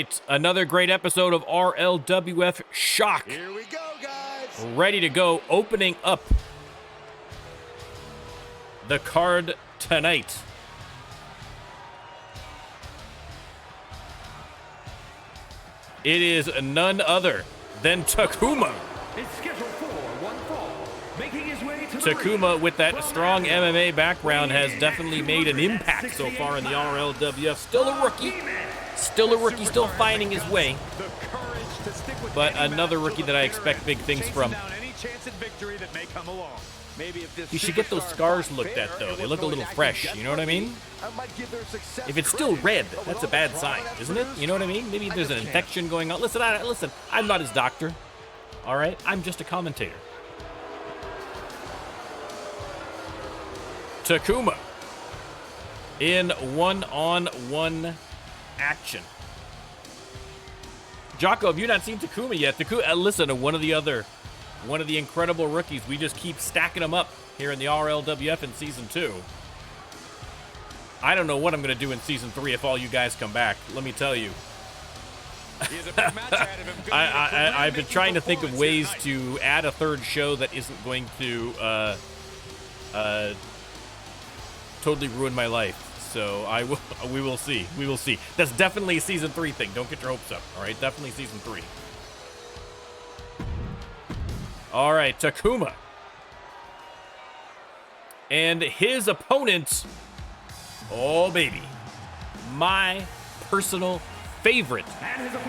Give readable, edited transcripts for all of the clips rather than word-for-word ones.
right, another great episode of RLWF Shock. Here we go, guys. Ready to go, opening up the card tonight. It is none other than Takuma. It's scheduled for one fall. Making his way to Takuma, with that strong MMA background, has definitely made an impact so far in the RLWF. Still a rookie, still finding his way. But another rookie that I expect big things from. You should get those scars looked at, though. They look a little fresh, you know what I mean? If it's still red, that's a bad sign, isn't it? You know what I mean? Maybe there's an infection going on. Listen, I'm not his doctor, all right? I'm just a commentator. Takuma in one-on-one action. Jocko, have you not seen Takuma yet? Listen, one of the incredible rookies. We just keep stacking them up here in the RLWF in Season 2. I don't know what I'm going to do in Season 3 if all you guys come back. Let me tell you. I've been trying to think of ways to add a third show that isn't going to totally ruin my life. So we will see. We will see. That's definitely a Season 3 thing. Don't get your hopes up. All right, definitely Season 3. All right, Takuma. And his opponent, oh baby, my personal favorite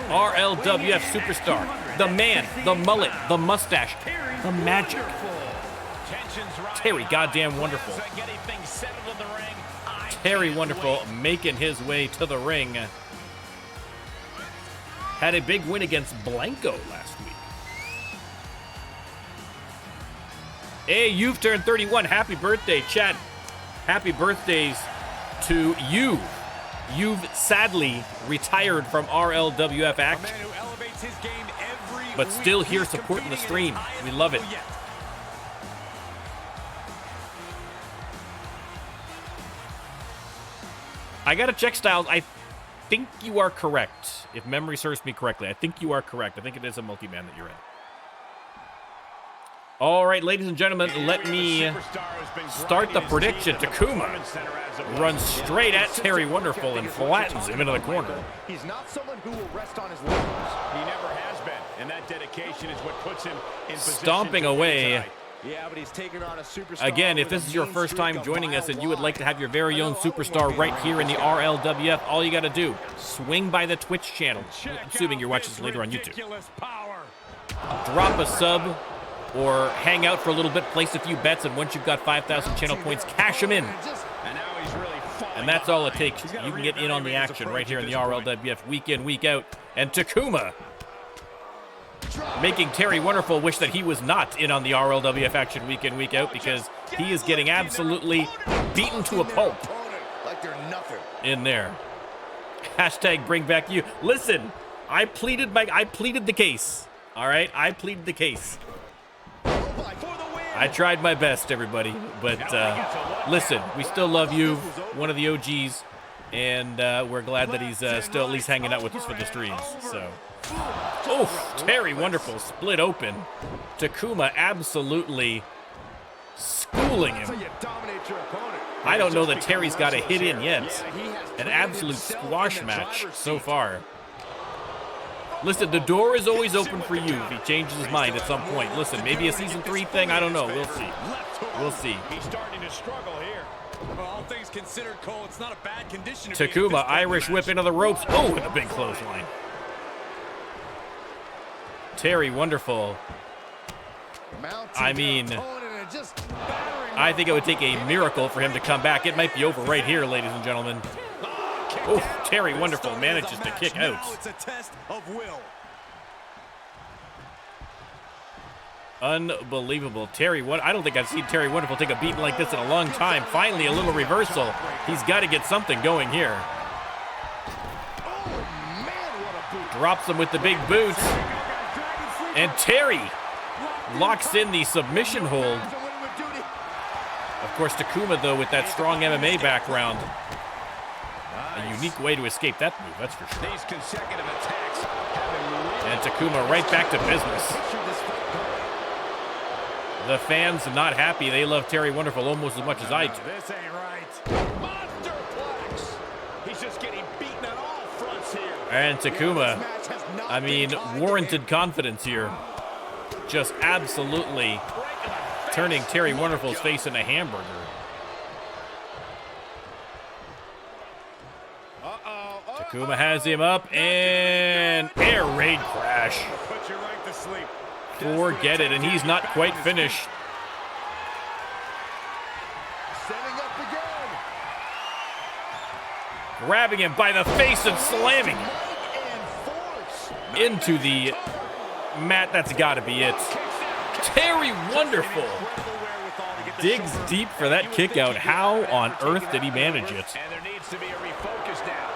RLWF superstar, the man, the mullet, the mustache, the magic, Terry goddamn Wonderful. Terry Wonderful making his way to the ring. Had a big win against Blanco last week. Hey, you've turned 31. Happy birthday, chat. Happy birthdays to you. You've sadly retired from RLWF action, but still here supporting the stream. We love it. I gotta check Styles. I think you are correct. If memory serves me correctly, I think you are correct. I think it is a multi-man that you're in. All right, ladies and gentlemen, let me start the prediction. Takuma runs straight at Terry Wonderful and flattens him into the corner. He's not someone who will rest on his laurels. He never has been, and that dedication is what puts him in position. Stomping away. Yeah, but he's taking on a superstar. Again, if this is your first time joining us and you would like to have your very own superstar right here in the RLWF, all you got to do, swing by the Twitch channel, assuming you're watching this later on YouTube. Drop a sub or hang out for a little bit, place a few bets, and once you've got 5,000 channel points, cash them in. And that's all it takes. You can get in on the action right here in the RLWF week in, week out. And Takuma making Terry Wonderful wish that he was not in on the RLWF action week in, week out, because he is getting absolutely beaten to a pulp in there. Hashtag bring back you. Listen, I pleaded the case. All right, I pleaded the case. I tried my best, everybody, but listen, we still love you, one of the OGs, and we're glad that he's still at least hanging out with us for the streams. So, oof, Terry Wonderful split open. Takuma absolutely schooling him. I don't know that Terry's got a hit in yet. An absolute squash match so far. Listen, the door is always open for you if he changes his mind at some point. Listen, maybe a Season 3 thing, I don't know. We'll see. We'll see. He's starting to struggle here. Well, all things considered, Cole, it's not a bad condition. Takuma, Irish whip into the ropes. Oh, and a big clothesline. Terry Wonderful. I mean, I think it would take a miracle for him to come back. It might be over right here, ladies and gentlemen. Oh, Terry Wonderful manages to kick out. It's a test of will. Unbelievable. I don't think I've seen Terry Wonderful take a beating like this in a long time. Finally, a little reversal. He's got to get something going here. Drops him with the big boots. And Terry locks in the submission hold. Of course, Takuma, though, with that strong MMA background, a unique way to escape that move, that's for sure. These consecutive attacks And Takuma right back to business. The fans are not happy. They love Terry Wonderful almost as much as I do. This ain't right. Monsterplex. He's just getting beaten on all fronts here. And Takuma, I mean, warranted confidence here. Just absolutely turning Terry Wonderful's face into a hamburger. Takuma has him up and air raid crash. Put you right to sleep. Forget it, and he's not quite finished. Setting up again. Grabbing him by the face and slamming him into the mat. That's got to be it. Terry Wonderful digs deep for that kick out. How on earth did he manage it? And there needs to be a refocus now.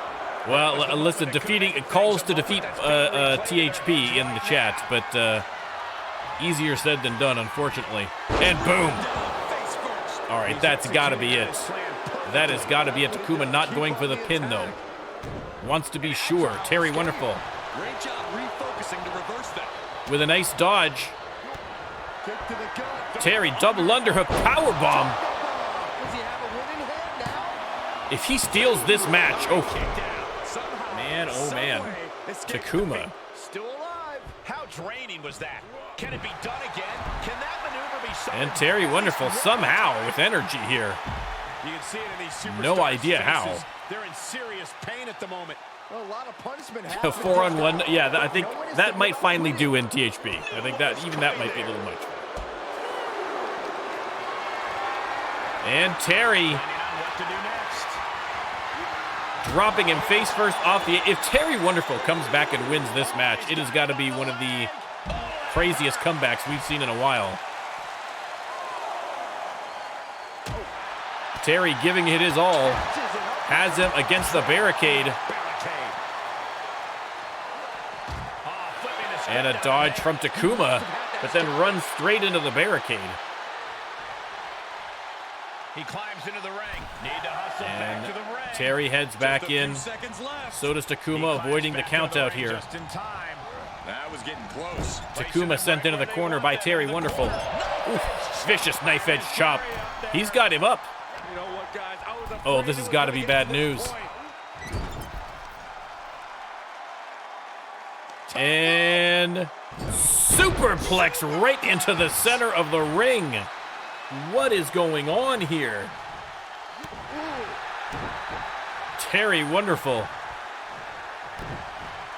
Well, listen, calls to defeat THP in the chat, but easier said than done, unfortunately. And boom. All right, that's got to be it. That has got to be it. Takuma not going for the pin, though. Wants to be sure. Terry Wonderful. Great job refocusing to reverse that. With a nice dodge. Terry double underhook powerbomb. Does he have a winning hand now? If he steals this match, okay. Man, oh man. Takuma. Still alive. How draining was that? Can it be done again? Can that maneuver be something? And Terry Wonderful somehow with energy here. You can see it in these superstars' No idea how. faces. They're in serious pain at the moment. Well, a lot of punishment A happened. 4-on-1, yeah, I think that might finally do in THP. I think that even that might be a little much. And Terry dropping him face first off the. If Terry Wonderful comes back and wins this match, it has got to be one of the craziest comebacks we've seen in a while. Terry giving it his all, has him against the barricade. And a dodge from Takuma, but then runs straight into the barricade. He climbs into the ring. Need to hustle back to the ring. Terry heads back in. So does Takuma, avoiding the count out here. Just in time. That was getting close. Takuma sent into the corner by Terry Wonderful. Oof, vicious knife edge chop. He's got him up. You know what, guys? I was Oh, this has got to be bad news. And superplex right into the center of the ring. What is going on here? Terry Wonderful.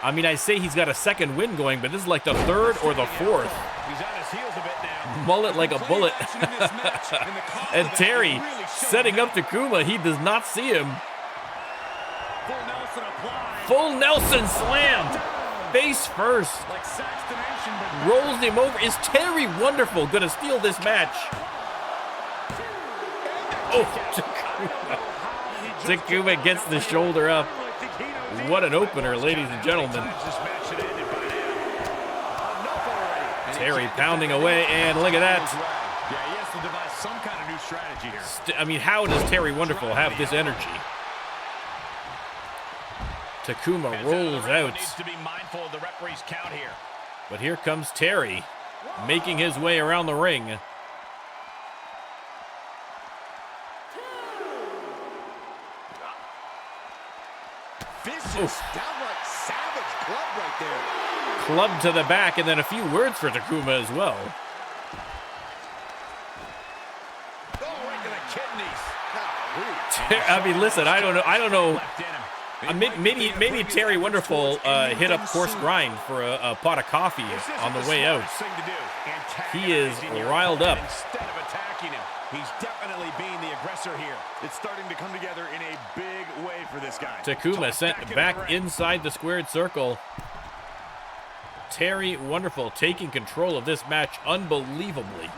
I mean, I say he's got a second win going, but this is like the third or the fourth. He's on his heels a bit now. Mullet like a bullet. And Terry setting up Takuma. He does not see him. Full Nelson applied. Full Nelson slammed. Face first. Like Saxton Nation, but Rolls him over. Is Terry Wonderful going to steal this match? Oh, Takuma. Takuma gets the shoulder up. What an opener, ladies and gentlemen. Terry pounding away, and look at that. yeah, he has to devise some kind of new strategy here. I mean, how does Terry Wonderful have this energy? Takuma rolls out. Needs to be mindful of the referee's count here. But here comes Terry, making his way around the ring. Vicious, downright savage club right there. Club to the back, and then a few words for Takuma as well. Oh, right to the kidneys. I mean, listen, I don't know. Maybe Terry Wonderful hit up course grind for a pot of coffee on the way out. He is riled up. Instead of attacking him, he's definitely being the aggressor here. It's starting to come together in a big way for this guy. Takuma sent back inside the squared circle. Terry Wonderful taking control of this match unbelievably.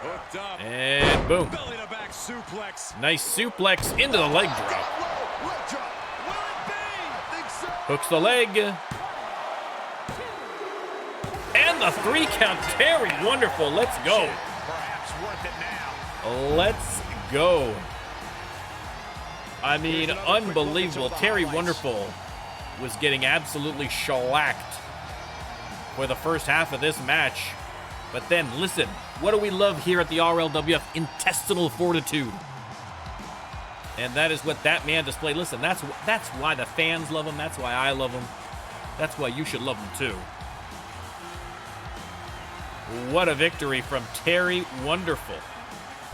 Hooked up. And boom. Belly to back suplex. Nice suplex into the leg drop. Leg drop. Will it be? I think so. Hooks the leg. And the 3 count. Terry Wonderful. Let's go. Perhaps worth it now. Let's go. I mean, unbelievable. Terry Wonderful was getting absolutely shellacked for the first half of this match. But then, listen, what do we love here at the RLWF? Intestinal fortitude. And that is what that man displayed. Listen, that's why the fans love him. That's why I love him. That's why you should love him too. What a victory from Terry Wonderful.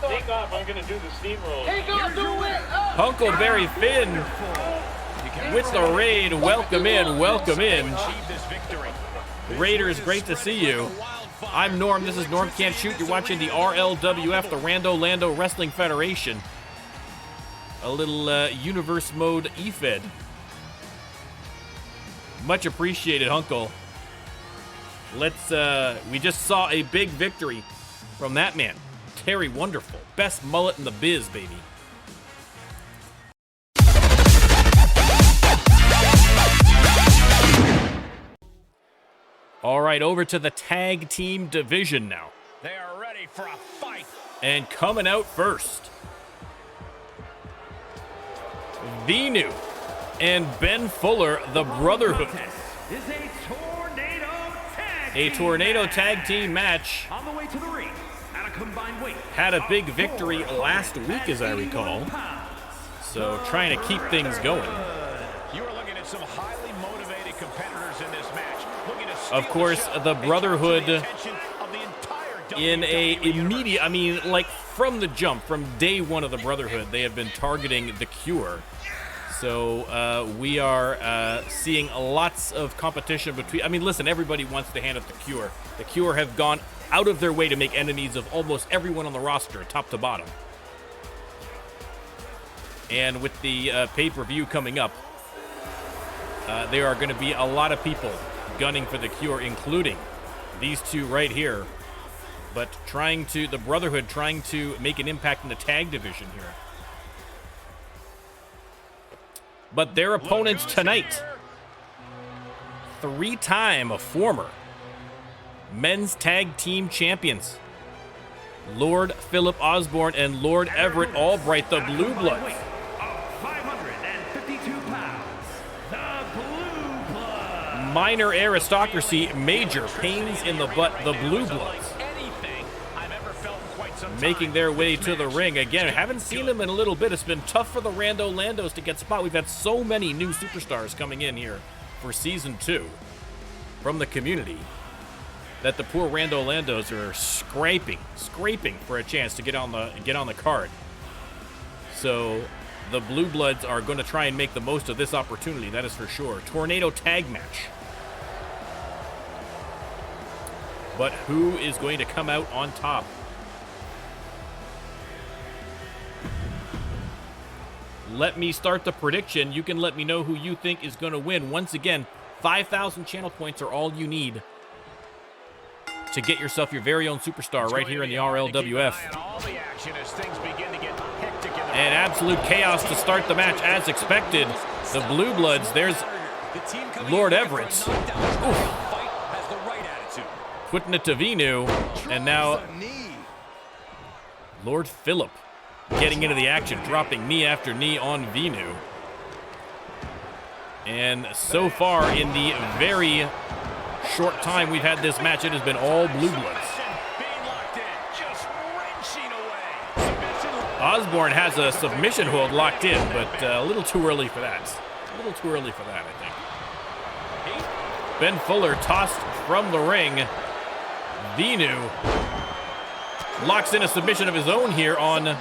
Take off, I'm going to do the steamroll. Take off, do it! Huckleberry Finn with the raid. Welcome in, welcome in. Raiders, great to see you. I'm Norm, this is NormCantShoot. You're watching the RLWF, the Rando Lando Wrestling Federation. A little Universe Mode E-Fed. Much appreciated, Hunkle. We just saw a big victory from that man, Terry Wonderful. Best mullet in the biz, baby. All right, over to the tag team division now. They are ready for a fight. And coming out first, Venu and Ben Fuller, the Brotherhood. Is A tornado tag team match. on the way to the ring at a combined weight. Had a big victory last week, as I recall. So trying to keep things going. You are looking at some highly motivated competitors in this match. Looking to Of course, the Brotherhood in a immediate, I mean, like from the jump, from day one of the Brotherhood, they have been targeting the C.U.R.E. So we are seeing lots of competition between, I mean, listen, everybody wants to hand it to the C.U.R.E. The C.U.R.E. have gone out of their way to make enemies of almost everyone on the roster, top to bottom. And with the pay-per-view coming up, there are going to be a lot of people gunning for the C.U.R.E., including these two right here. But the Brotherhood trying to make an impact in the tag division here. But their opponents tonight, three-time former men's tag team champions, Lord Philip Osborne and Lord Everett Albright, the Blue Bloods. 552 pounds, the Blue Bloods. Minor aristocracy, major pains in the butt, the Blue Bloods. Making their way to the ring. Again, haven't seen them in a little bit. It's been tough for the Rando Landos to get spot. We've had so many new superstars coming in here for Season 2 from the community that the poor Rando Landos are scraping for a chance to get on the card. So the Blue Bloods are going to try and make the most of this opportunity, that is for sure. Tornado tag match. But who is going to come out on top? Let me start the prediction. You can let me know who you think is going to win. Once again, 5,000 channel points are all you need to get yourself your very own superstar right here in the RLWF. And absolute chaos to start the match as expected. The Blue Bloods, there's Lord Everett. Putting it to Venu. And now Lord Philip getting into the action, dropping knee after knee on Venu. And so far, in the very short time we've had this match, it has been all Blue Bloods. Osborne has a submission hold locked in, but a little too early for that. A little too early for that, I think. Ben Fuller tossed from the ring. Venu locks in a submission of his own here on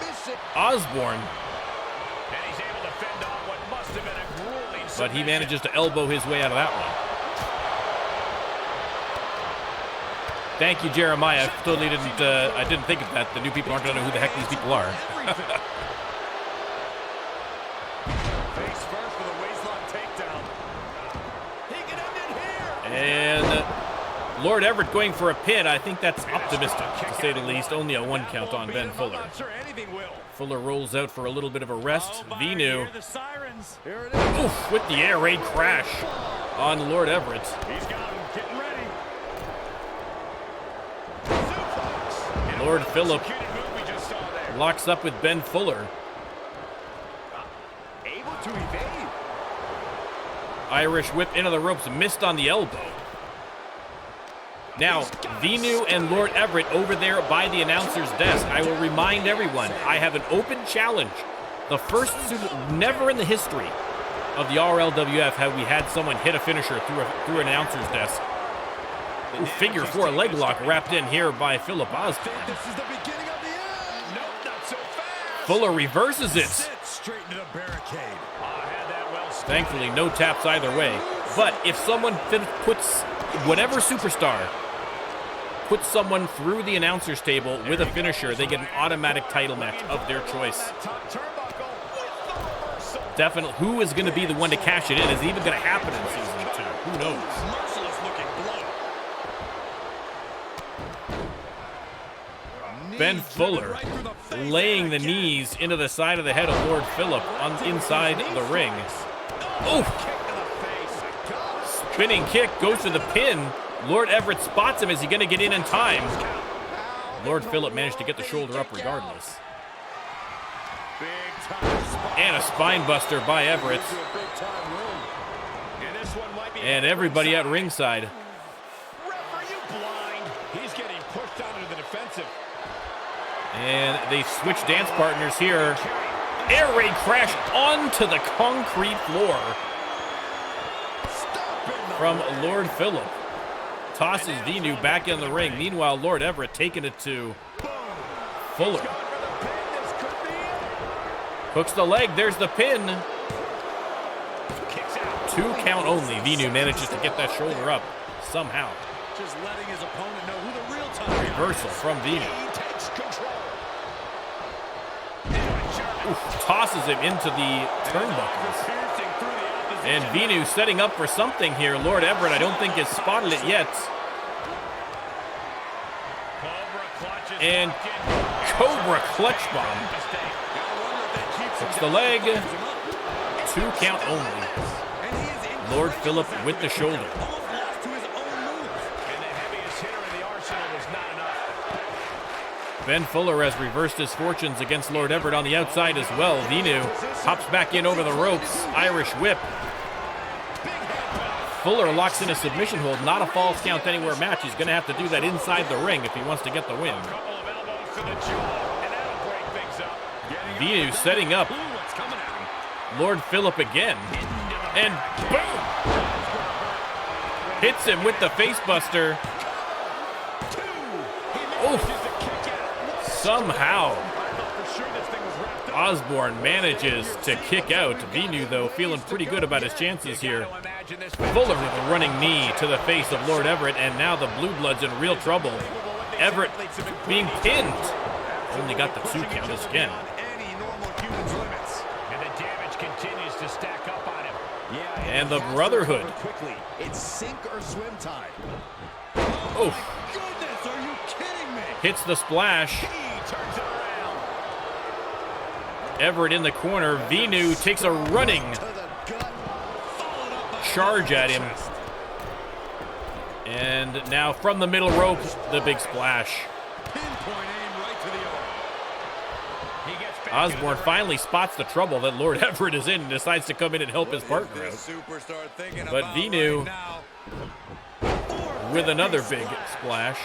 Osborne. But he manages to elbow his way out of that one. Thank you, Jeremiah. I totally didn't. I didn't think of that. The new people aren't going to know who the heck these people are. And Lord Everett going for a pin. I think that's optimistic, to say the least. Only a one count on Ben Fuller. Fuller rolls out for a little bit of a rest. Venu. Oof, with the air raid crash on Lord Everett. Lord Philip locks up with Ben Fuller. Irish whip into the ropes, missed on the elbow. Now, Venu and Lord Everett over there by the announcer's desk. I will remind everyone, I have an open challenge. The first, never in the history of the RLWF have we had someone hit a finisher through an announcer's desk. Ooh, figure 4 leg lock wrapped in here by Philip Osborne. This is the beginning of the end. Nope, not so fast. Fuller reverses it. Straight into the barricade. Had that well spotted. Thankfully, no taps either way. But if someone puts whatever superstar puts someone through the announcer's table with a finisher, they get an automatic title match of their choice. Definitely, who is going to be the one to cash it in? Is it even going to happen in season 2? Who knows? Merciless looking blow. Ben Fuller laying the knees into the side of the head of Lord Phillip inside the ring. Oh! Spinning kick goes to the pin. Lord Everett spots him. Is he going to get in time? Lord Phillip managed to get the shoulder up regardless. And a spine buster by Everett. And everybody at ringside. And they switch dance partners here. Air raid crash onto the concrete floor from Lord Phillip. Tosses Venu back in the ring. Meanwhile, Lord Everett taking it to Fuller. Hooks the leg. There's the pin. 2 count only. Venu manages to get that shoulder up somehow. Just letting his opponent know who the real time Reversal from Venu. He takes control. Oof, tosses him into the turnbuckles. And Venu setting up for something here. Lord Everett, I don't think has spotted it yet. And Cobra clutch bomb. Hooks the leg. 2 count only. Lord Phillip with the shoulder. Ben Fuller has reversed his fortunes against Lord Everett on the outside as well. Venu hops back in over the ropes. Irish whip. Fuller locks in a submission hold. Not a falls count anywhere match. He's going to have to do that inside the ring if he wants to get the win. Venu setting up Lord Phillip again. And boom! Hits him with the facebuster. Oof. Somehow, Osborne manages to kick out. Venu, though, feeling pretty good about his chances here. Fuller with a running knee to the face of Lord Everett, and now the Blue Bloods in real trouble. Everett being pinned. Only got the 2 count again. And the Brotherhood. It's sink or swim time. Oh. Goodness, are you kidding me? Hits the splash. Turns it around. Everett in the corner. Venu takes a running charge at him. And now from the middle rope, the big splash. Pinpoint aim right to the arm. Osborne finally spots the trouble that Lord Everett is in and decides to come in and help his partner out. But Venu with another big splash.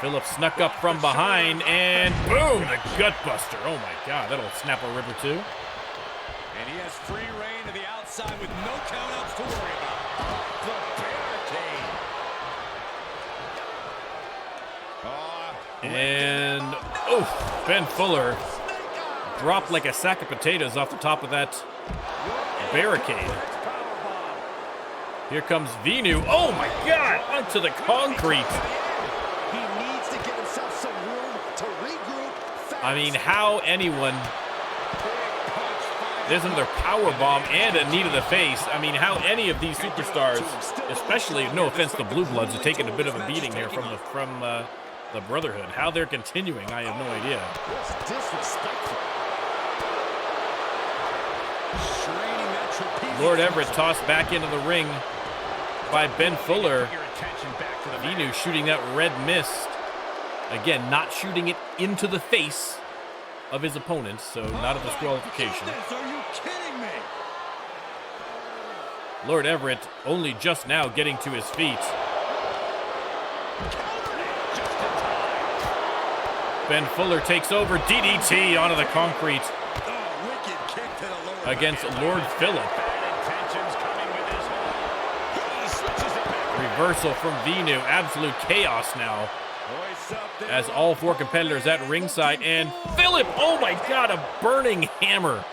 Phillip snuck up from behind, and boom, the gut buster. Oh my God, that'll snap a rib or two. And he has free reign to the outside with no countouts to worry about. The barricade. And, oof, Ben Fuller dropped like a sack of potatoes off the top of that barricade. Here comes Venu. Oh my God, onto the concrete. I mean, how anyone, there's another power bomb and a knee to the face. I mean, how any of these superstars, especially, no offense to Blue Bloods, are taking a bit of a beating here from the Brotherhood. How they're continuing, I have no idea. Lord Everett tossed back into the ring by Ben Fuller. Venu shooting that red mist. Again, not shooting it into the face. of his opponent, so not a disqualification. Are you kidding me? Lord Everett only just now getting to his feet. Ben Fuller takes over, DDT onto the concrete against Lord Phillip. Reversal from Venu, absolute chaos now. As all four competitors at ringside, and Phillip, oh my God, a burning hammer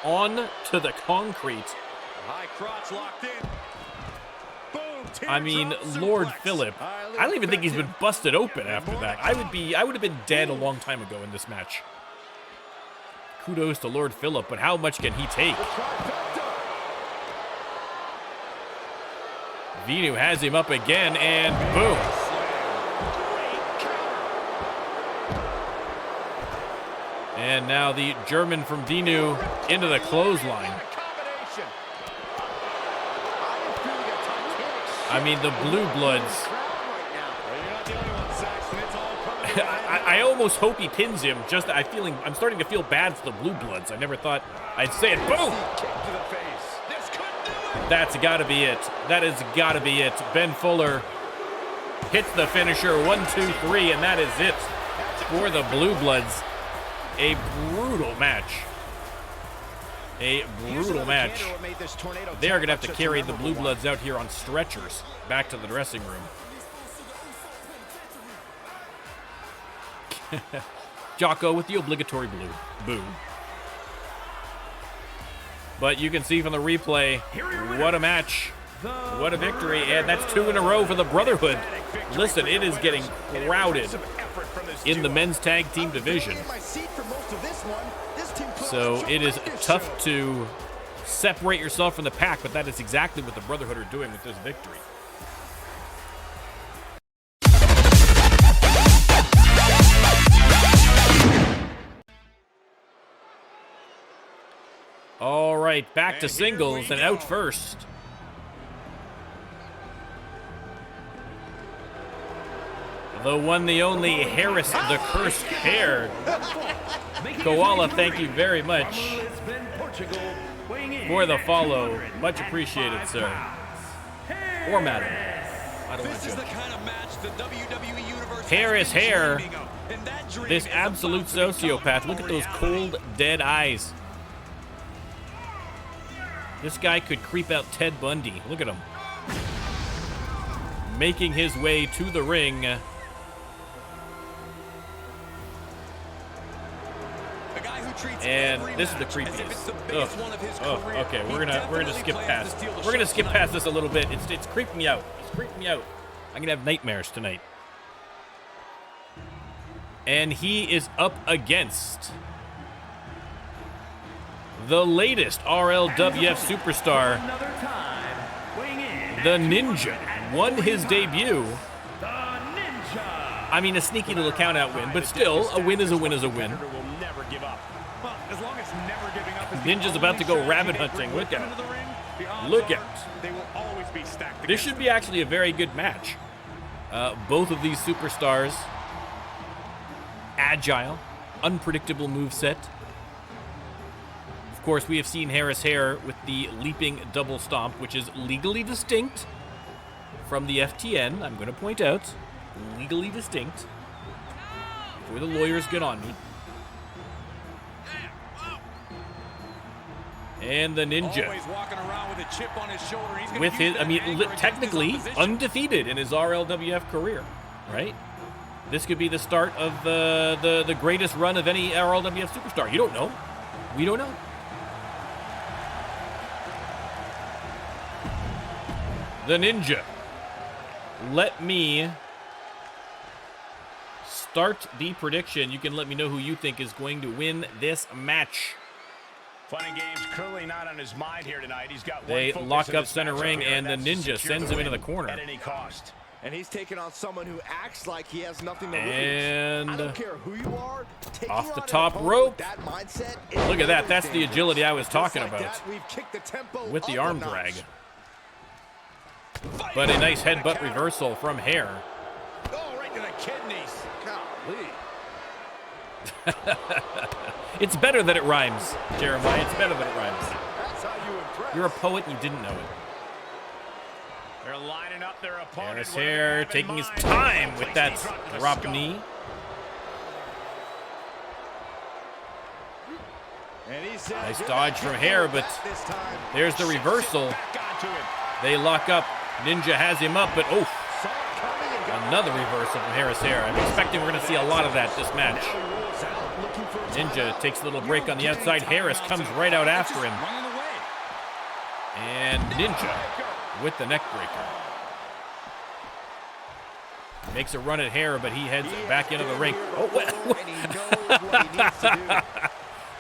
on to the concrete. High crotch locked in. Boom, I mean, Lord Phillip, I don't even think he's been busted open after that. I would have been dead a long time ago in this match. Kudos to Lord Phillip, but how much can he take? Venu has him up again, and boom. And now the German from Venu into the clothesline. I mean, the Blue Bloods. I almost hope he pins him. I'm starting to feel bad for the Blue Bloods. I never thought I'd say it. Boom! That's gotta be it. That has gotta be it. Ben Fuller hits the finisher. 1, 2, 3, and that is it for the Blue Bloods. A brutal match. A brutal match. They are going to have to carry the Blue Bloods out here on stretchers back to the dressing room. Jocko with the obligatory blue. Boo. But you can see from the replay, what a match. What a victory. And that's 2 in a row for the Brotherhood. Listen, it is getting crowded in the men's tag team division. So it is tough to separate yourself from the pack, but that is exactly what the Brotherhood are doing with this victory. All right, back to singles and out first. The one, the only Harris, the cursed hair. Koala, thank you very much for the follow. Much appreciated, sir. Or madam. I don't want to judge. WWE Universe Harris hair. This absolute sociopath. Look at those cold, dead eyes. This guy could creep out Ted Bundy. Look at him. Making his way to the ring. And this is the creepiest. Okay, we're gonna skip past. We're gonna skip past this a little bit. It's creeping me out. It's creeping me out. I'm gonna have nightmares tonight. And he is up against the latest RLWF superstar, the Ninja. Won his debut. I mean, a sneaky little count-out win, but still, a win is a win is a win. Ninja's about to go rabbit hunting. Look out. Look out. This should be actually a very good match. Both of these superstars, agile, unpredictable moveset. Of course, we have seen Harris Hair with the leaping double stomp, which is legally distinct from the FTN. I'm going to point out, legally distinct. Before the lawyers get on me. And the Ninja, with his, I mean, technically undefeated in his RLWF career, right? This could be the start of the greatest run of any RLWF superstar. You don't know. We don't know. The Ninja. Let me start the prediction. You can let me know who you think is going to win this match. Fun and games clearly not on his mind here tonight. He's got they lock up center ring, and the Ninja sends him into the corner. At any cost. And he's taking on someone who acts like he has nothing to lose. And I don't care who you are, off the top rope. That mindset, look at that. That's the agility I was talking about. We've kicked the tempo with the arm drag. But a nice headbutt reversal from Hair. Oh, right to the kidneys. Golly. It's better that it rhymes, Jeremiah. It's better that it rhymes. That's how you impress. You're a poet and you didn't know it. They're lining up their opponent. Harris here taking his time with that drop knee. Nice dodge from Hare, but there's the reversal. They lock up. Ninja has him up, but oh, another reversal from Harris Hare. I'm expecting we're going to see a lot of that this match. Ninja takes a little break on the outside. Harris comes right out after him. And Ninja with the neck breaker. Makes a run at Hare, but he heads back into the ring. Oh,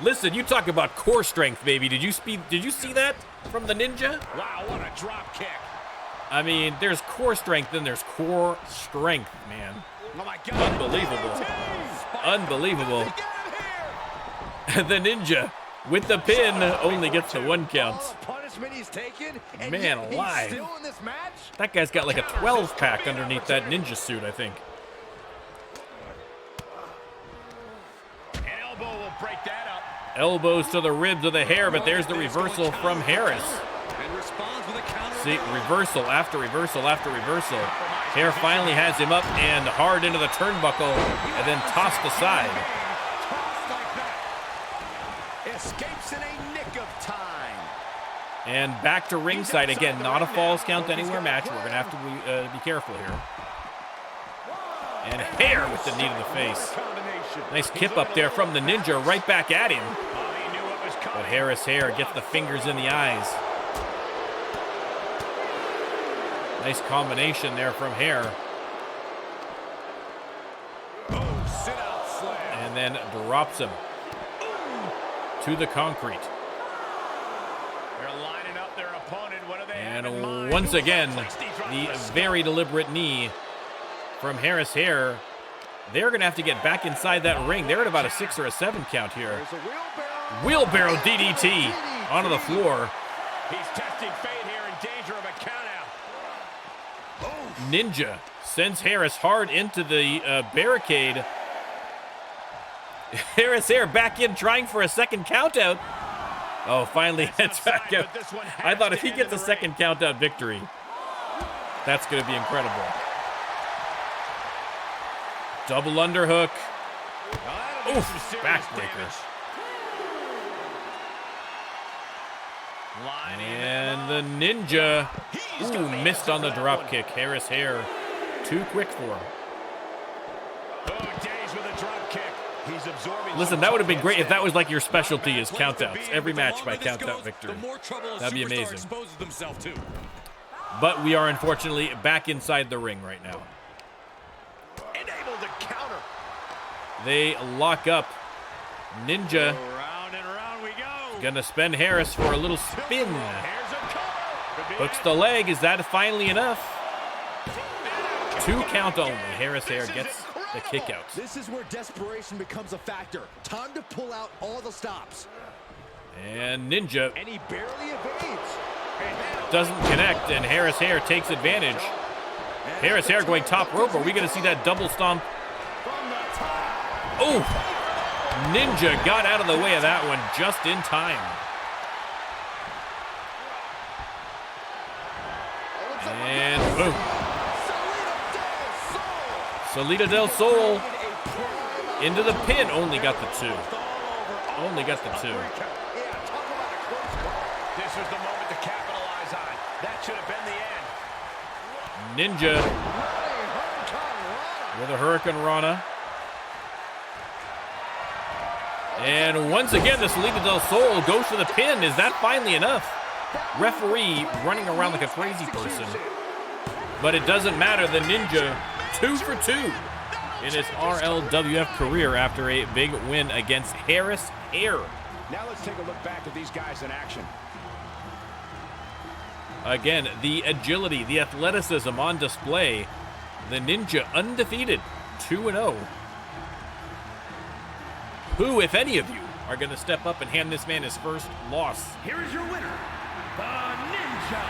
listen, you talk about core strength, baby. Did you see that from the Ninja? Wow, what a drop kick. I mean, there's core strength, then there's core strength, man. Oh my God. Unbelievable. Unbelievable. The Ninja with the pin only gets the 1 count. Punishment he's taken, and Man yet alive. he's still in this match? That guy's got like a 12-pack underneath that ninja suit, I think. An elbow will break that up. Elbows to the ribs of the Hare, but there's the reversal from Harris. And responds with a counter. See, reversal after reversal after reversal. Hare finally has him up and hard into the turnbuckle and then tossed aside. Tossed like that. Escapes in a nick of time. And back to ringside again. Not a falls count anywhere match. We're going to have to be careful here. And Hare with the knee to the face. Nice kip up there from the Ninja, right back at him. But Harris Hare gets the fingers in the eyes. Nice combination there from Hare. And then drops him to the concrete. And once again, the very deliberate knee from Harris Hare. They're going to have to get back inside that ring. They're at about a 6 or a 7 count here. Wheelbarrow DDT onto the floor. He's testing fate here, in danger of a countout. Ninja sends Harris hard into the barricade. Harris Hare back in, trying for a second countout. Oh, finally heads back out. I thought if he gets a second countout victory, that's going to be incredible. Double underhook. Oof, backbreaker. And the Ninja, missed on the drop kick. Harris Hare, too quick for him. Listen, that would have been great if that was like your specialty is countouts. Every match by countout victory. That'd be amazing. But we are unfortunately back inside the ring right now. They lock up. Ninja gonna spin Harris for a little spin. Hooks the leg. Is that finally enough? 2 count only. Harris Hare gets the kick out. This is where desperation becomes a factor. Time to pull out all the stops. And Ninja And he barely evades. doesn't connect, and Harris Hare takes advantage. Harris Hare going top rope. Are we going to see that double stomp? Oh! Ninja got out of the way of that one just in time. And boom. Salida del Sol into the pin. Only got the 2. Only got the 2. This was the moment to capitalize on. That should have been the end. Ninja with a Hurricane Rana. And once again, the Salida del Sol goes for the pin. Is that finally enough? Referee running around like a crazy person. But it doesn't matter. The Ninja 2 for 2 in his RLWF career after a big win against Harris Hare. Now let's take a look back at these guys in action. Again, the agility, the athleticism on display. The Ninja undefeated, 2-0. Who, if any of you, are going to step up and hand this man his first loss? Here is your winner, the Ninja.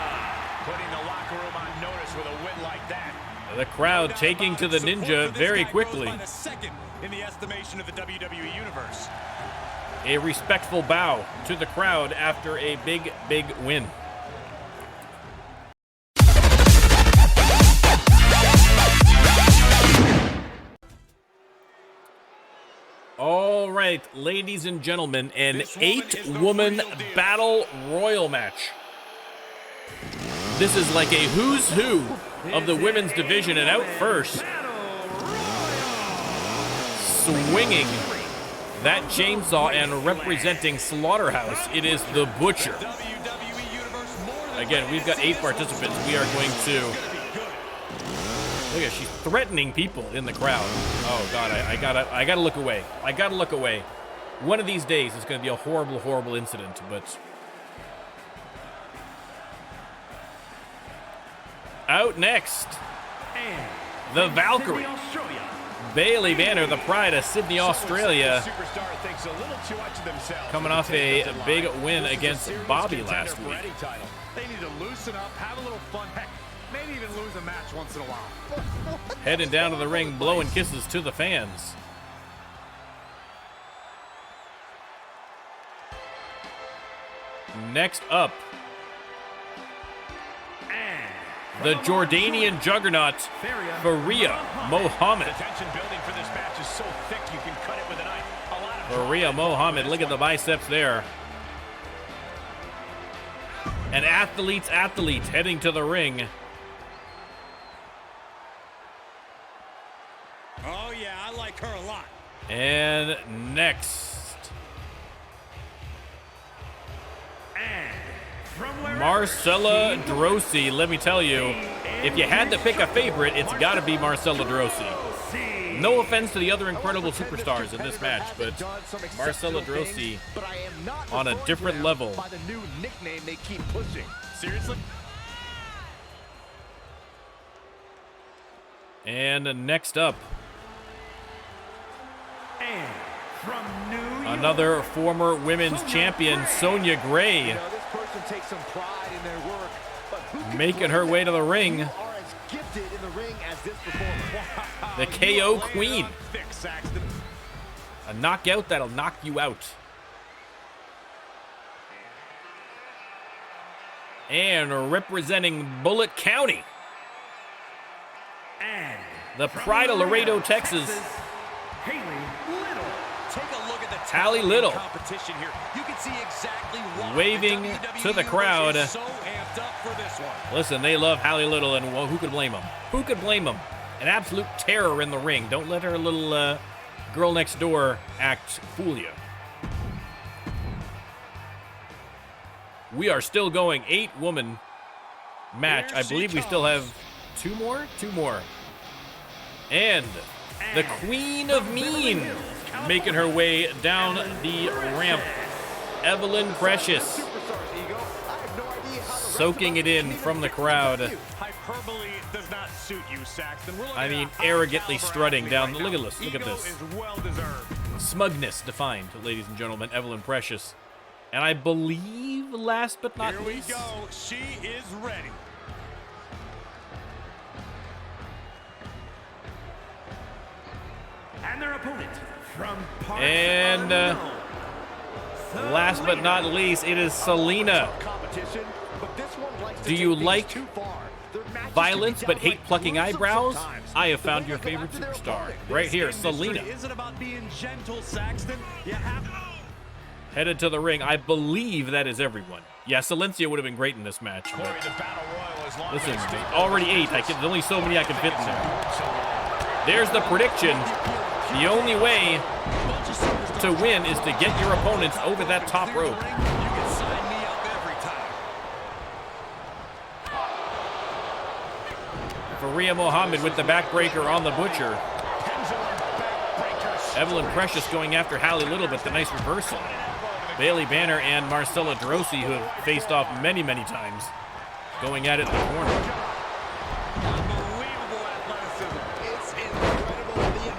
Putting the locker room on notice with a win like that. The crowd taking to the Ninja very quickly. Second in the estimation of the WWE Universe. A respectful bow to the crowd after a big, big win. All right, ladies and gentlemen, an 8-woman battle royal match. This is like a who's who of the women's division, and out first, swinging that chainsaw and representing Slaughterhouse, it is the Butcher. Again, we've got 8 participants. We are going to... Look at, she's threatening people in the crowd. Oh God, I gotta look away. I gotta look away. One of these days, it's gonna be a horrible, horrible incident, but... Out next, the Valkyrie. Bailey Banner, the pride of Sydney, Australia, coming off a big win against Bobby last week. They need to loosen up, have a little fun, heck, maybe even lose a match once in a while. Heading down to the ring, blowing kisses to the fans. Next up, the Jordanian juggernaut, Faria Mohammed. Faria Mohammed, look at the biceps there. An athlete's athlete heading to the ring. Oh yeah, I like her a lot. And next, Marcella Drosy. Let me tell you, if you had to pick a favorite, it's got to be Marcella Drosy. No offense to the other incredible superstars in this match, but Marcella Drosy on a different level. By the new nickname they keep pushing. Seriously? And next up, From New another former women's champion, Sonya Gray, You know, this person takes some pride in their work, but who can making her way to the ring. are as gifted in the ring as this performer? The KO Queen. Thick, Saxton. A knockout that'll knock you out. And representing Bullitt County, the pride of Laredo, Texas, Haley Little. Take a look at the Hallie Little, competition here. You can see exactly why waving the WWE to the crowd. is so amped up for this one. Listen, they love Hallie Little, and well, who could blame them? Who could blame them? An absolute terror in the ring. Don't let her little girl next door act fool you. We are still going. 8-woman match. I believe we still have two more. And the Queen of Mean making her way down the ramp. Evelyn Precious soaking it in from the crowd. Hyperbole does not suit you, Saxton. I mean, arrogantly strutting down. Look at this. Look at this. Is well deserved. Smugness defined, ladies and gentlemen. Evelyn Precious. And I believe, last but not Here we least, go. She is ready. And their opponent from and last but not least, it is Selena. Competition, but this one likes to Do you take things like too far. Their matches violence can be but hate downright plucking gruesome eyebrows? sometimes. I have But found when your they come favorite after their superstar. opponent, Right here, this industry Selena. isn't about being gentle, Saxton. You have Headed to the ring. I believe that is everyone. Yeah, Silencia would have been great in this match. But listen, already 8. There's only so many I can fit in there. There's the prediction. The only way to win is to get your opponents over that top rope. You can sign me up every time. Faria Mohammed with the backbreaker on the Butcher. Evelyn Precious going after Hallie Little, but the nice reversal. Bailey Banner and Marcella Drosy, who have faced off many, many times, going at it in the corner.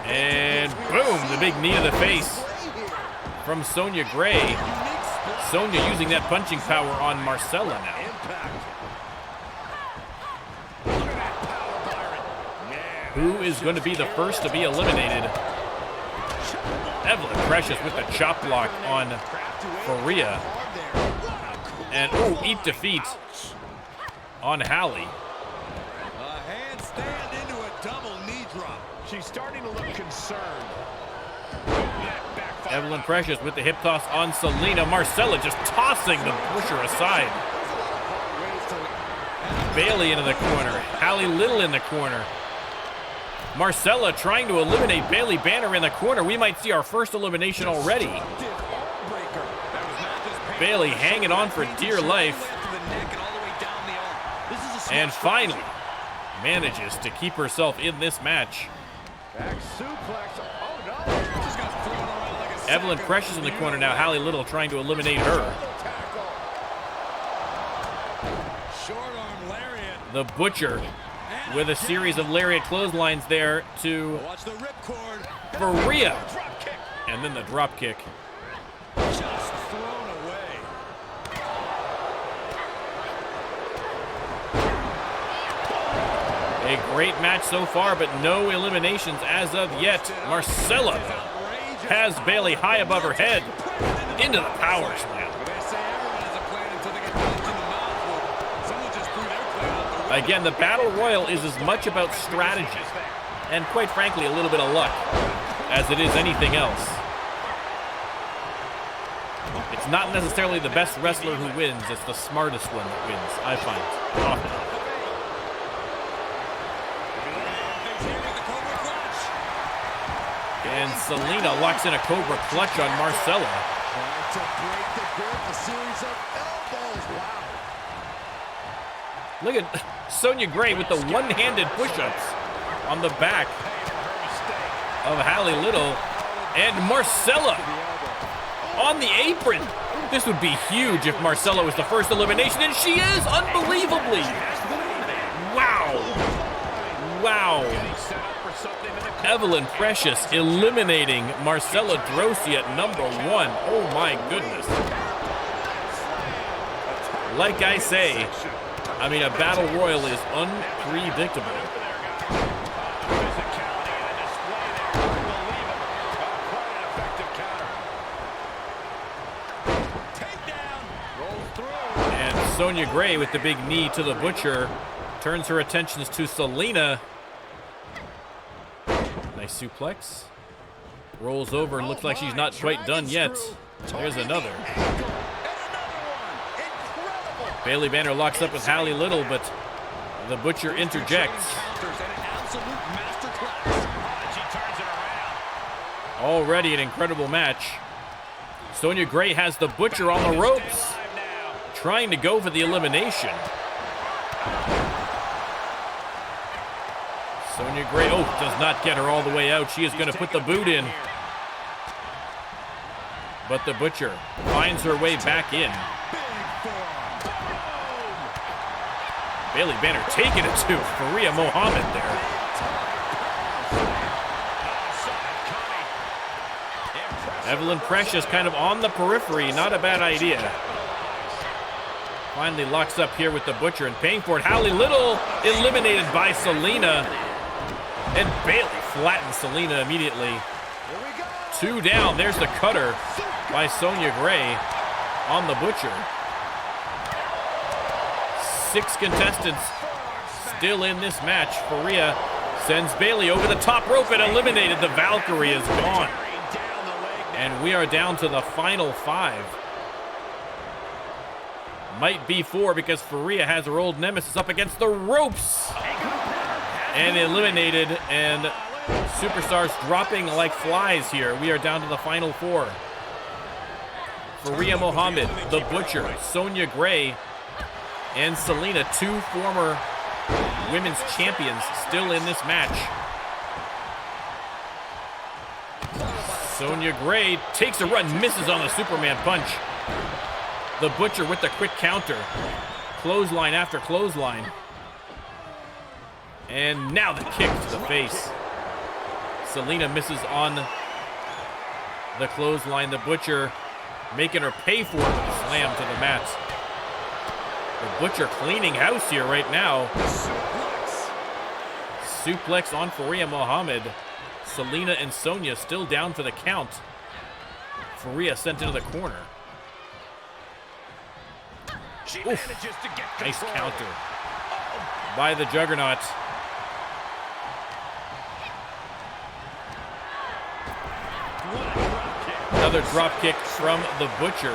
And boom, the big knee to the face from Sonya Gray. Sonya using that punching power on Marcella now. Who is going to be the first to be eliminated? Evelyn Precious with the chop block on Faria. And, oh, eat defeat on Hallie. A handstand into a double knee drop. She's starting to look concerned. Evelyn Precious with the hip toss on Selena. Marcella just tossing the Butcher aside. Bailey into the corner. Hallie Little in the corner. Marcella trying to eliminate Bailey Banner in the corner. We might see our first elimination already. Bailey hanging on for dear life. And finally manages to keep herself in this match. Evelyn Precious in the corner now. Hallie Little trying to eliminate her. The Butcher with a series of lariat clotheslines there to Faria. And then the drop kick. Just thrown away. A great match so far, but no eliminations as of yet. Marcella has Bailey high above her head into the power slam. Again, the Battle Royal is as much about strategy and, quite frankly, a little bit of luck as it is anything else. It's not necessarily the best wrestler who wins, it's the smartest one that wins, I find, often. And Selena locks in a Cobra Clutch on Marcella. Trying to break the grip, a series of elbows. Wow. Look at Sonya Gray with the one-handed push-ups on the back of Hallie Little. And Marcella on the apron. This would be huge if Marcella was the first elimination, and she is, unbelievably. Wow. Wow. Evelyn Precious eliminating Marcella Drosy at number 1. Oh my goodness. Like I say, I mean, a Battle Royal is unpredictable. And Sonya Gray with the big knee to the Butcher turns her attentions to Selena. Nice suplex. Rolls over and looks like she's not quite done yet. There's another. Bailey Banner locks up with Hallie Little, but the Butcher interjects. Already an incredible match. Sonya Gray has the Butcher on the ropes, trying to go for the elimination. Sonya Gray, does not get her all the way out. She is going to put the boot in. But the Butcher finds her way back in. Bailey Banner taking it to Faria Mohammed there. Evelyn Precious kind of on the periphery, not a bad idea. Finally locks up here with the Butcher and paying for it. Hallie Little eliminated by Selena. And Bailey flattens Selena immediately. 2 down. There's the cutter by Sonya Gray on the Butcher. 6 contestants still in this match. Faria sends Bailey over the top rope and eliminated. The Valkyrie is gone. And we are down to the final 5. Might be 4 because Faria has her old nemesis up against the ropes. And eliminated, and superstars dropping like flies here. We are down to the final 4. Faria Mohammed, the Butcher, Sonya Gray, and Selena, 2 former women's champions, still in this match. Sonya Gray takes a run, misses on the Superman punch. The Butcher with the quick counter. Clothesline after clothesline. And now the kick to the face. Selena misses on the clothesline. The Butcher making her pay for it with a slam to the mat. The Butcher cleaning house here right now. Suplex on Faria Mohammed. Selena and Sonya still down for the count. Faria sent into the corner. She manages to get control. Nice counter by the Juggernaut. Another drop kick from the Butcher.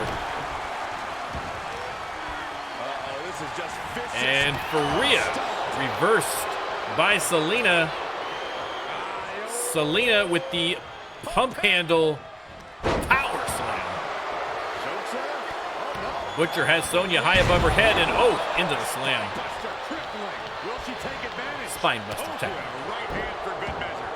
This is just vicious. And Faria reversed by Selena. Selena with the pump handle power slam. Butcher has Sonya high above her head and into the slam. Will she take advantage? Spine buster tap. Right hand for good measure.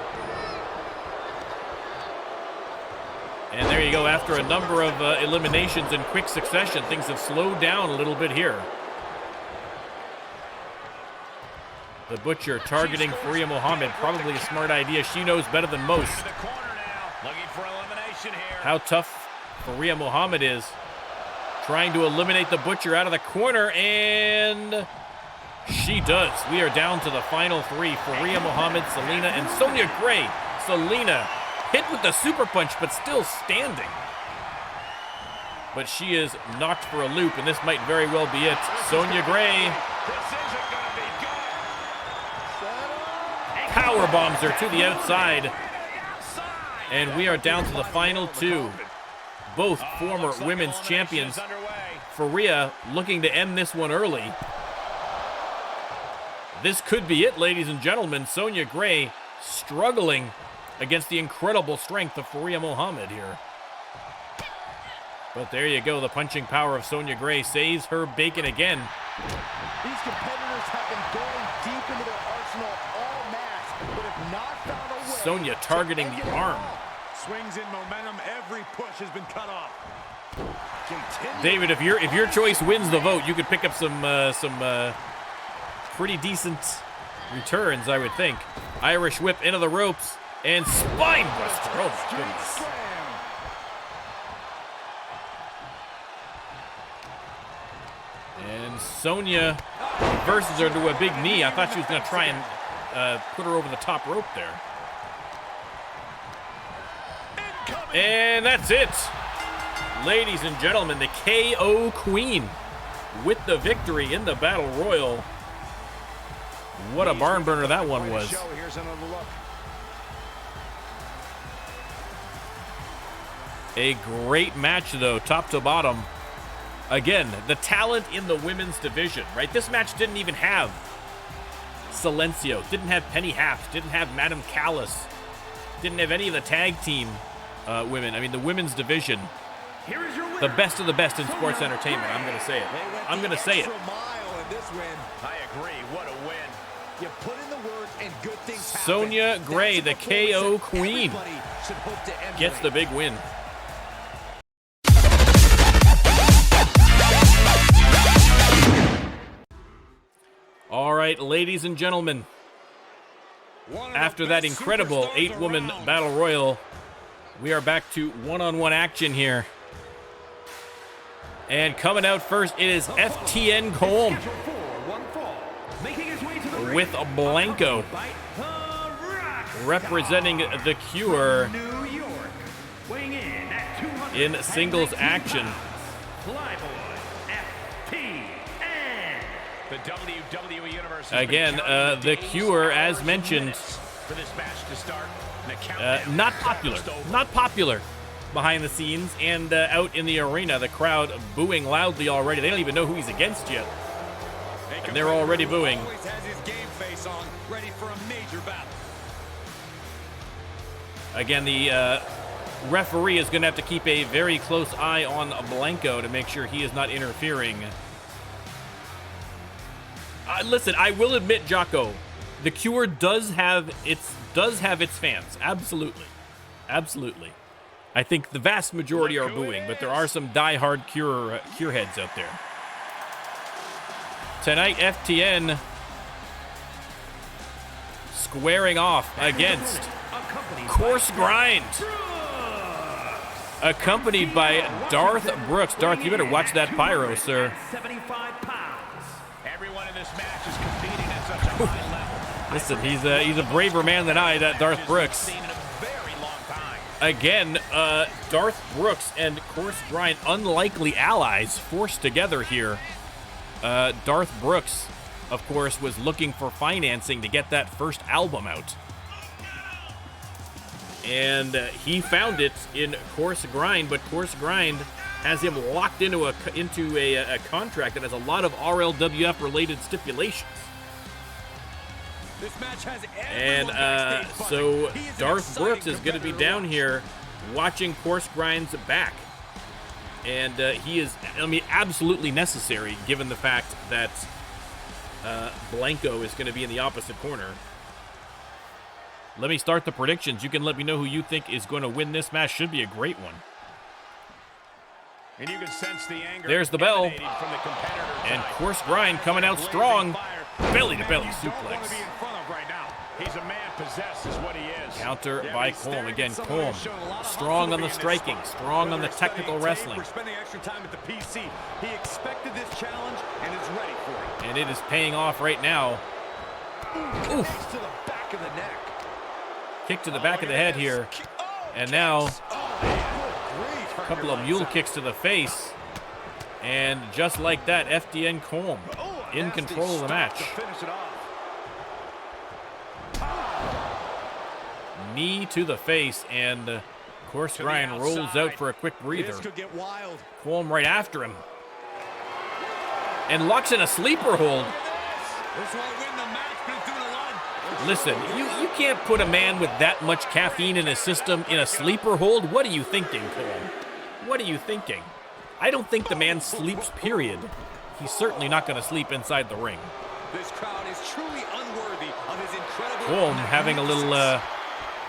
And there you go. After a number of eliminations in quick succession, things have slowed down a little bit here. The Butcher targeting Faria Muhammad. Probably a smart idea. She knows better than most how tough Faria Muhammad is. Trying to eliminate the Butcher out of the corner, and she does. We are down to the final three. Faria Muhammad, Selena, and Sonya Gray. Selena hit with the super punch, but still standing. But she is knocked for a loop, and this might very well be it. Sonya Gray power bombs her to the outside. And we are down to the final two. Both former women's champions. Faria looking to end this one early. This could be it, ladies and gentlemen. Sonya Gray struggling against the incredible strength of Faria Muhammad here. But there you go. The punching power of Sonya Gray saves her bacon again. These competitors have been going deep into their arsenal all match, but have not found a way. Sonya targeting the arm. Swings in momentum. Every push has been cut off. David, if your choice wins the vote, you could pick up some pretty decent returns, I would think. Irish whip into the ropes and spine buster. Oh my goodness. And Sonya reverses her to a big knee. I thought she was going to try and put her over the top rope there. And that's it. Ladies and gentlemen, the KO Queen with the victory in the Battle Royal. What a barn burner that one was. Here's another look. A great match, though, top to bottom. Again, the talent in the women's division, right? This match didn't even have Silencio, didn't have Penny Haps, didn't have Madame Callis, didn't have any of the tag team women. I mean, the women's division, the best of the best in sports entertainment. I'm going to say it. I'm going to say it. I agree. What a win. You put in the work and good things happen. Sonya Gray, the KO Queen, gets the big win. All right, ladies and gentlemen, after that incredible 8-woman battle royal, we are back to one-on-one action here. And coming out first, it is FTN Colm with Blanco representing the C.U.R.E. in singles action. The WWE Universe again, the C.U.R.E., as mentioned, for this match to start. not popular behind the scenes and out in the arena. The crowd booing loudly already. They don't even know who he's against yet, and they're already booing. Always has his game face on, ready for a major battle. Again, the referee is going to have to keep a very close eye on Blanco to make sure he is not interfering. Listen, I will admit, Jocko, the C.U.R.E. does have its fans. Absolutely. I think the vast majority are booing, but there are some diehard C.U.R.E. heads out there. Tonight, FTN squaring off against Course Grind, accompanied by Darth Brooks. Darth, you better watch that pyro, sir. 75 pounds. Everyone in this match is competing at such a high level. Listen, he's a braver man than I, that Darth Brooks. Seen in a very long time. Again, Darth Brooks and Course Grind, unlikely allies forced together here. Darth Brooks, of course, was looking for financing to get that first album out. And he found it in Course Grind, but Course Grind has him locked into a contract that has a lot of RLWF related stipulations. This match has And so Darth Brooks is going to be down here watching Course Grind's back. And he is, I mean, absolutely necessary given the fact that Blanco is going to be in the opposite corner. Let me start the predictions. You can let me know who you think is going to win this match. Should be a great one. And you can sense the anger. There's the bell. from the competitor And tonight. Course Grind coming out strong. Belly-to-belly Don't want suplex. to be in front of right now. He's a man possessed is what he is. Counter Yeah, by he's Colm. staring Again, at someone who's Colm. shown a lot of Strong on the hustle striking. in this fight. Strong on the Whether technical it's wrestling. tape or spending extra time at the PC, he expected this challenge and is ready for it. And it is paying off right now. Oof. Kicks to the back of the neck. Kick to the back of the head here. And now, Oh, a couple of mule kicks to the face. And just like that, FDN Colm in control of the match. To finish it off. Knee to the face, and Course Grind rolls out for a quick breather. This could get wild. Colm right after him. And locks in a sleeper hold. This won't win the match, but it's doing a lot of... Listen, you can't put a man with that much caffeine in his system in a sleeper hold. What are you thinking, Colm? What are you thinking? I don't think the man sleeps, period. He's certainly not going to sleep inside the ring. This crowd is truly unworthy of his incredible... Colm having a little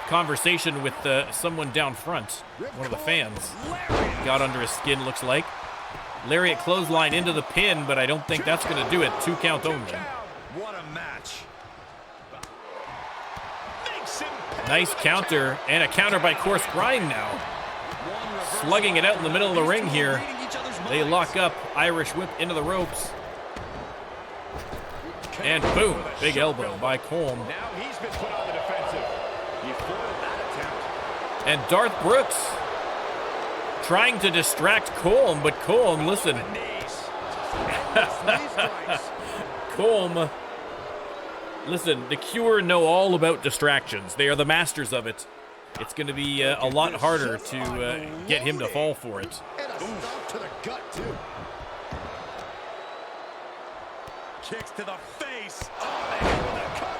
conversation with someone down front. One of the fans. Got under his skin, looks like. Lariat clothesline into the pin, but I don't think that's going to do it. 2 count only. What a match. Nice counter, and a counter by Course Grind now. Slugging it out in the middle of the ring here. They lock up, Irish whip into the ropes. And boom, big elbow by Colm. Now he's been put on the defensive. He foiled that attempt. And Darth Brooks trying to distract Colm, but Colm, listen. Colm, listen, the C.U.R.E know all about distractions. They are the masters of it. It's going to be a lot harder to get him to fall for it. And a stop to the gut, too. Kicks to the face. Oh, man, with a cover.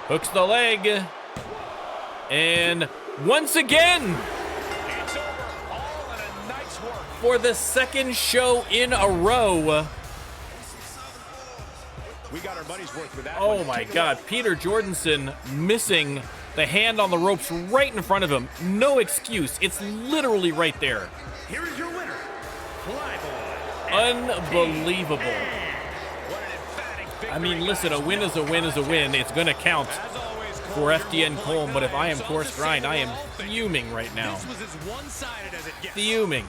Hooks the leg. And once again, It's over. All in a nice work. for the second show in a row. We got our money's worth with that. Oh one. my Kick it God, out. Peter Jordanson missing the hand on the ropes right in front of him. No excuse. It's literally right there. Here is your winner, Flyboy. Unbelievable. What an emphatic victory. I mean, listen, a win is a win is a win. It's going to count As always, for FDN Colm, but if I am Course Grind, I am fuming right now. This was as one-sided as it gets. Fuming.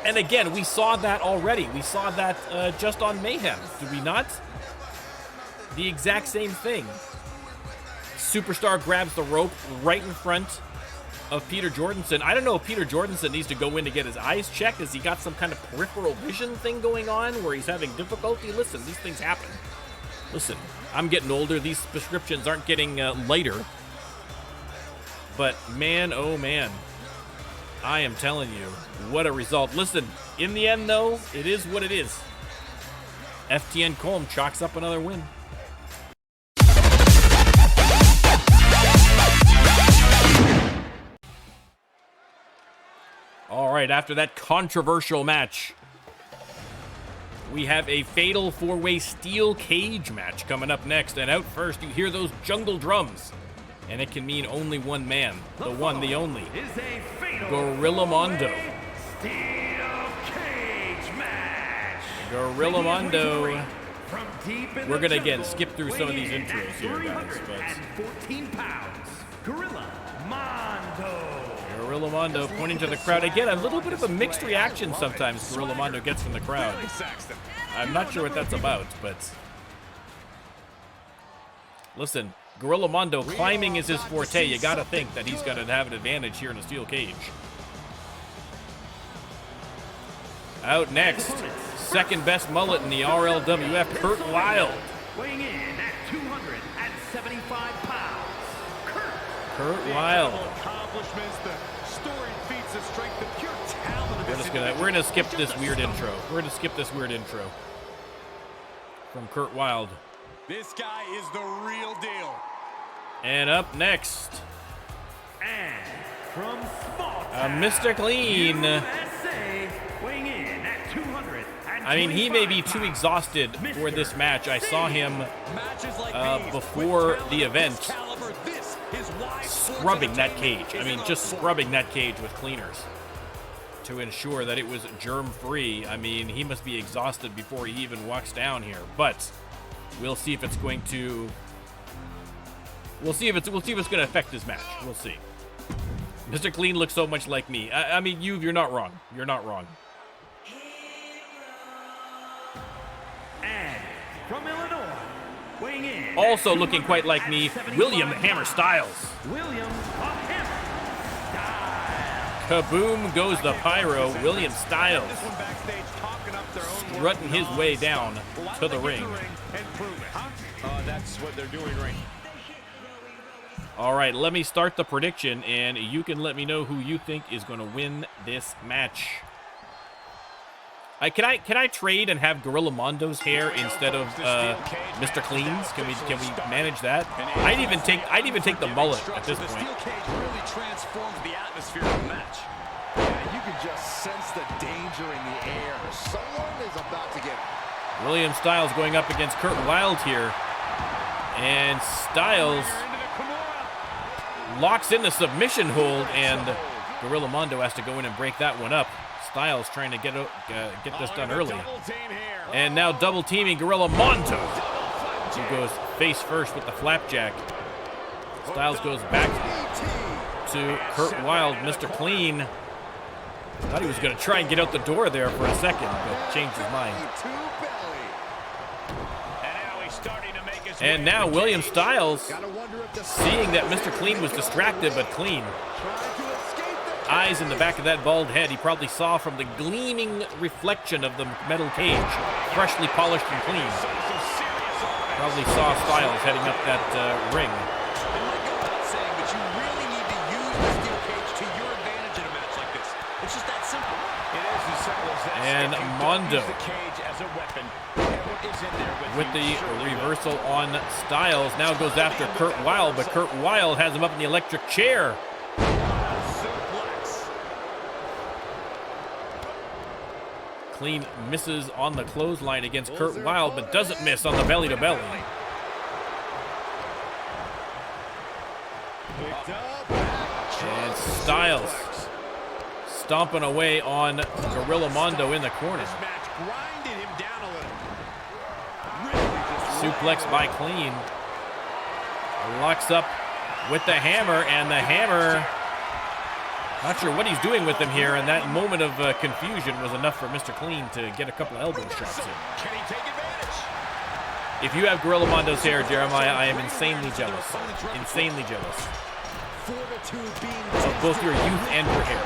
And again, we saw that already. We saw that just on Mayhem, did we not? The exact same thing. Superstar grabs the rope right in front of Peter Jordanson. I don't know if Peter Jordanson needs to go in to get his eyes checked. Has he got some kind of peripheral vision thing going on where he's having difficulty? Listen, these things happen. Listen, I'm getting older. These prescriptions aren't getting lighter. But man, oh man, I am telling you, what a result. Listen, in the end, though, it is what it is. FTN Colm chalks up another win. All right, after that controversial match, we have a fatal four-way steel cage match coming up next. And out first, you hear those jungle drums. And it can mean only one man, the one, the only, Is a fatal Gorilla Mondo. steel cage match. Gorilla Mondo. From deep in We're the gonna, again, jungle, skip through some of these weighing in intros at here, guys, but 314 pounds, Gorilla Mondo. Gorilla Mondo pointing to the crowd. Again, a little bit of a mixed reaction sometimes Gorilla Mondo gets from the crowd. I'm not sure what that's about, but listen, Gorilla Mondo, climbing is his forte. You got to think that he's going to have an advantage here in a steel cage. Out next, second best mullet in the RLWF, Kurt Wilde. Weighing in at 275 pounds, Kurt Wilde. Accomplishments, the storied feats of strength, the pure talent of this We're gonna skip this weird intro. We're gonna skip this weird intro from Kurt Wilde. This guy is the real deal. And up next, and from small Mr. Clean. USA, weighing in at 200. I mean, he may be too exhausted for this match. I saw him before the event scrubbing that cage. I mean, just scrubbing that cage with cleaners to ensure that it was germ-free. I mean, he must be exhausted before he even walks down here. But we'll see if it's going to. We'll see if it's going to affect his match. We'll see. Mr. Clean looks so much like me. I mean, you're not wrong. You're not wrong. And from Illinois, weighing in. Also looking quite like me, William the Hammer Styles. William the Hammer Kaboom goes the pyro, William Styles. Strutting his way down to the ring. That's what they're doing right. All right, let me start the prediction, and you can let me know who you think is going to win this match. Can I trade and have Gorilla Mondo's hair instead of Mr. Clean's? Can we manage that? I'd even take the mullet at this point. The steel cage really transforms the atmosphere of the match. Yeah, you can just sense the danger in the air. Someone is about to get. William Styles going up against Kurt Wilde here, and Styles locks in the submission hold, and Gorilla Mondo has to go in and break that one up. Styles trying to get this done early. And now double teaming Gorilla Mondo. He goes face first with the flapjack. Styles goes back to Kurt Wilde. Mr. Clean thought he was going to try and get out the door there for a second, but changed his mind. And now William Styles, seeing that Mr. Clean was distracted, but Clean. Eyes in the back of that bald head. He probably saw from the gleaming reflection of the metal cage, freshly polished and clean. Probably saw Styles heading up that ring. But you really need to use the steel cage to your advantage in a match like this. It's just that simple. It is as simple as that. And If you don't Mondo use the cage as a weapon, whatever is in there with you the surely reversal on Styles. Now goes after Kurt Wilde, but Kurt Wilde has him up in the electric chair. Clean misses on the clothesline against Kurt Wilde, but doesn't miss on the belly to belly. And Styles stomping away on Gorilla Mondo in the corner. Suplex by Clean. Locks up with the hammer, and the hammer, not sure what he's doing with him here, and that moment of confusion was enough for Mr. Clean to get a couple elbow shots in. Can he take advantage? If you have Gorilla Mondo's hair, Jeremiah, I am insanely jealous. Insanely jealous of both your youth and your hair.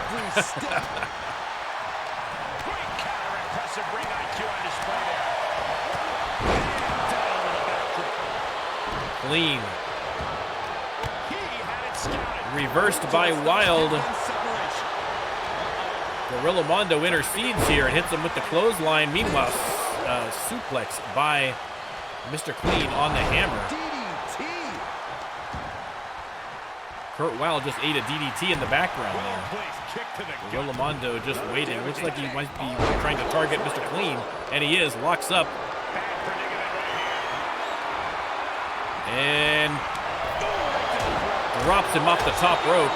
Clean. Reversed by Wilde. Gorilla Mondo intercedes here and hits him with the clothesline. Meanwhile, suplex by Mr. Clean on the hammer. Kurt Wilde just ate a DDT in the background there. Gorilla Mondo just waiting. Looks like he might be trying to target Mr. Clean, and he is. Locks up. And drops him off the top rope.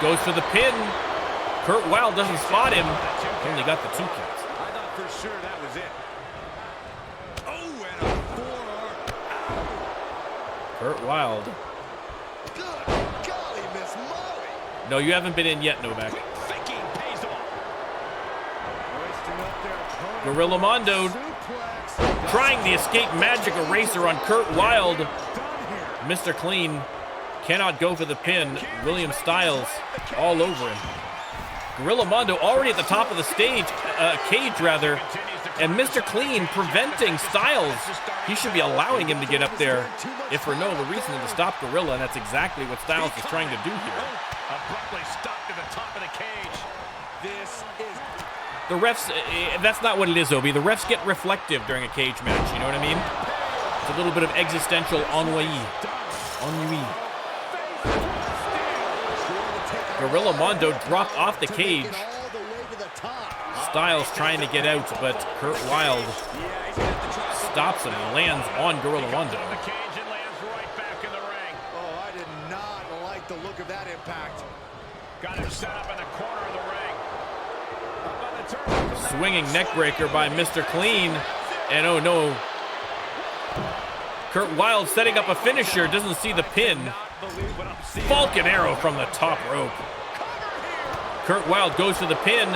Goes for the pin. Kurt Wilde doesn't spot him. Only got the 2 counts. I thought for sure that was it. Oh, and a forearm. Kurt Wilde. Good golly, Miss Molly. No, you haven't been in yet, Novak. Thinking pays off. Gorilla Mondo trying the escape magic eraser on Kurt Wilde. Mr. Clean cannot go for the pin. William Styles all over him. Gorilla Mondo already at the top of the stage, cage rather, and Mr. Clean preventing Styles. He should be allowing him to get up there, if for no other reason than to stop Gorilla, and that's exactly what Styles is trying to do here. Abruptly stopped at the top of the cage. This is... The refs, that's not what it is, Obi. The refs get reflective during a cage match, you know what I mean? It's a little bit of existential ennui. Gorilla Mondo dropped off the cage. Styles trying to get out, but Kurt Wilde stops him and lands on Gorilla Mondo. The cage and lands right back in the ring. Oh, I did not like the look of that impact. Got him set up in the corner of the ring. Up on the turnbuckle. Swinging neckbreaker by Mr. Clean. And oh no. Kurt Wilde setting up a finisher, doesn't see the pin. Falcon arrow from the top rope. Kurt Wilde goes to the pin.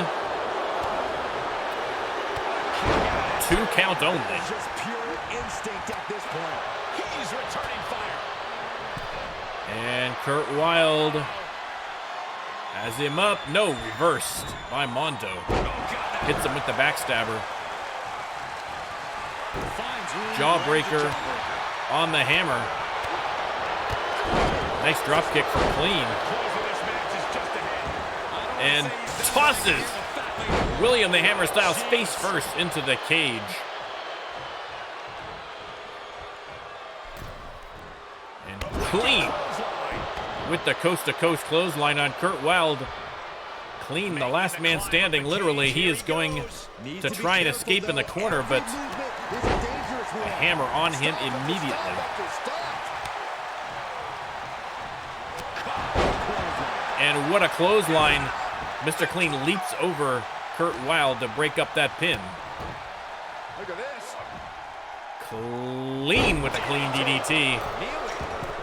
2 count only. Just pure instinct at this point. He's returning fire. And Kurt Wilde has him up. No, reversed by Mondo. Hits him with the backstabber. Jawbreaker on the hammer. Nice drop kick from Clean. And tosses William the Hammer Styles face first into the cage. And Clean with the coast-to-coast clothesline on Kurt Wilde. Clean, the last man standing, literally. He is going to try and escape in the corner, but a hammer on him immediately. And what a clothesline. Mr. Clean leaps over Kurt Wilde to break up that pin. Look at this. Clean with a clean DDT.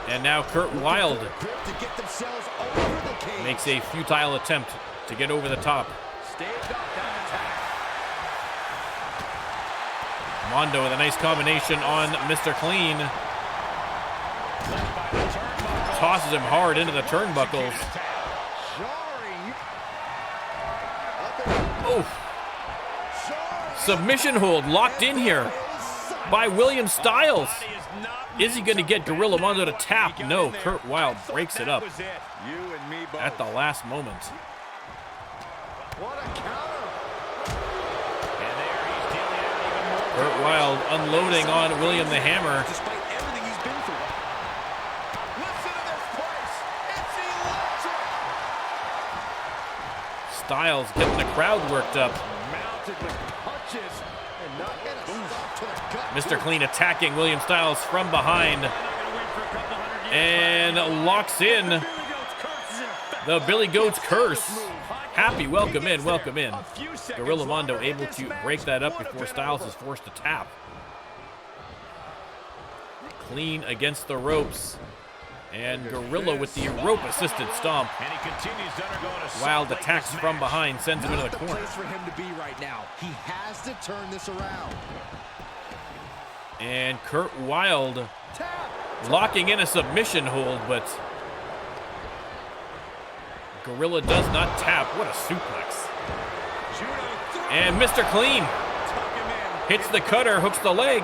And now Kurt Wilde makes a futile attempt to get over the top. Mondo with a nice combination on Mr. Clean. Tosses him hard into the turnbuckles. Oh. Submission hold locked in here by William Styles. Is he going to get Gorilla Mondo to tap? No, Kurt Wilde breaks it up at the last moment. Kurt Wilde unloading on William the Hammer. Despite everything he's been through. Listen to this place. It's electric. Styles getting the crowd worked up. Mounted with punches and not get a stop to the gut. Mr. Clean attacking William Styles from behind and locks in the Billy Goat's curse. Happy, welcome in, welcome in. Gorilla Mondo able to break that up before Styles is forced to tap. Clean against the ropes. And Gorilla with the rope-assisted stomp. Wilde attacks from behind, sends him into the corner. For him to be right now. He has to turn this around. And Kurt Wilde locking in a submission hold, but Gorilla does not tap. What a suplex. And Mr. Clean hits the cutter, hooks the leg.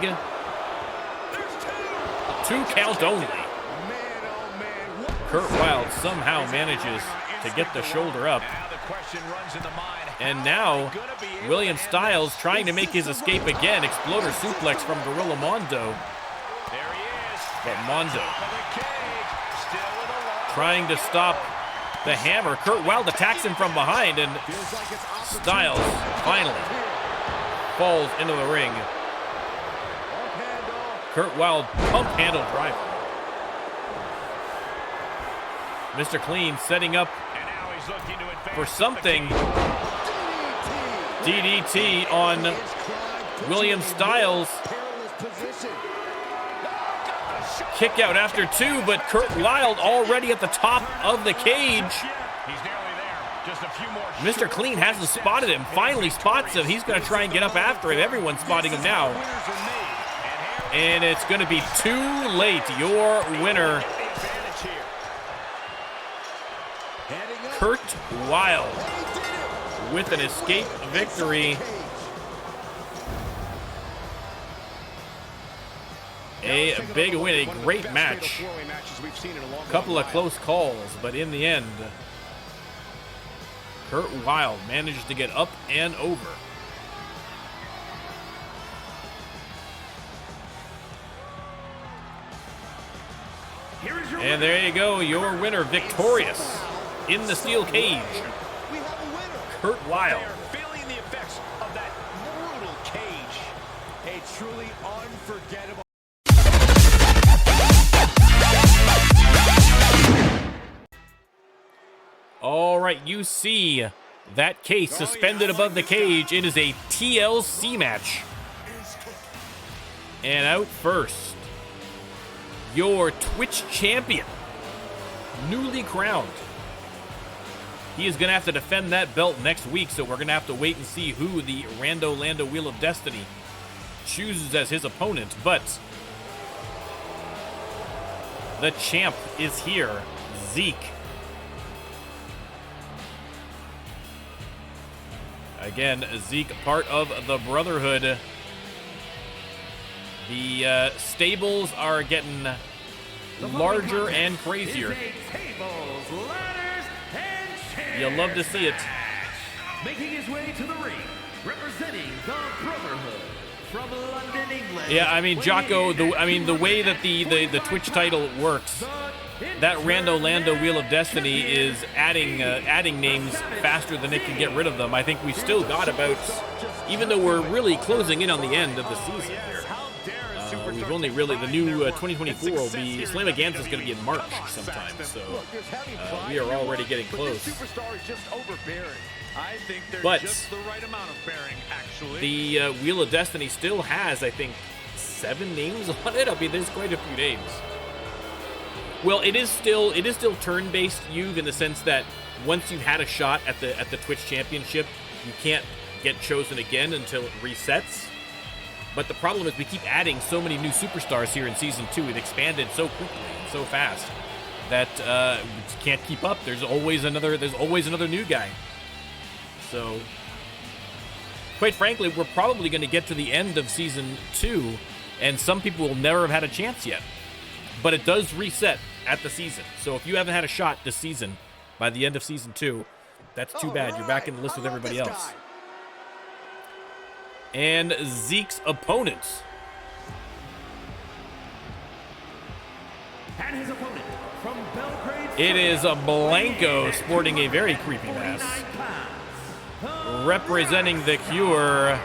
2 count only. Kurt Wilde somehow manages to get the shoulder up. And now, William Styles trying to make his escape again. Exploder suplex from Gorilla Mondo. But Mondo trying to stop the hammer. Kurt Wilde attacks him from behind, and Styles finally falls into the ring. Kurt Wilde pump handle driver. Mr. Clean setting up for something. DDT on William Styles. Kick out after 2, but Kurt Wilde already at the top of the cage. Mr. Clean hasn't spotted him. Finally spots him. He's going to try and get up after him. Everyone's spotting him now. And it's going to be too late. Your winner, Kurt Wilde, with an escape victory. A big win, a great match. A couple of close calls, but in the end, Kurt Wilde managed to get up and over. And there you go, your winner, victorious in the steel cage, Kurt Wilde. Feeling the effects of that brutal cage. A truly unforgettable. All right, you see that case suspended above the cage. It is a TLC match. And out first, your Twitch champion, newly crowned. He is going to have to defend that belt next week, so we're going to have to wait and see who the Rando Lando Wheel of Destiny chooses as his opponent. But the champ is here, Zeke. Again, Zeke, part of the Brotherhood. The stables are getting larger and crazier. You'll love to see it. Making his way to the ring, representing the Brotherhood from London, England. Yeah, I mean, Jocko, the way that the Twitch title works, that Rando Lando Wheel of Destiny is adding names faster than it can get rid of them. I think we've still got about, even though we're really closing in on the end of the season here. We've only really, the new 2024 will be, Extravaganzas is going to be in March sometime, so we are already getting close. I think they're But just the right amount of bearing, actually. the Wheel of Destiny still has, I think, 7 names on it. I mean, there's quite a few names. Well, it is still turn-based, in the sense that once you've had a shot at the Twitch Championship, you can't get chosen again until it resets. But the problem is we keep adding so many new superstars here in Season 2. It expanded so quickly and so fast that we just can't keep up. There's always another new guy. So, quite frankly, we're probably going to get to the end of Season 2, and some people will never have had a chance yet. But it does reset at the season. So if you haven't had a shot this season, by the end of Season 2, that's too bad. You're back in the list with everybody else. And Zeke's opponents. And his opponent from Belgrade. It is a Blanco sporting a very creepy mask. Representing the C.U.R.E.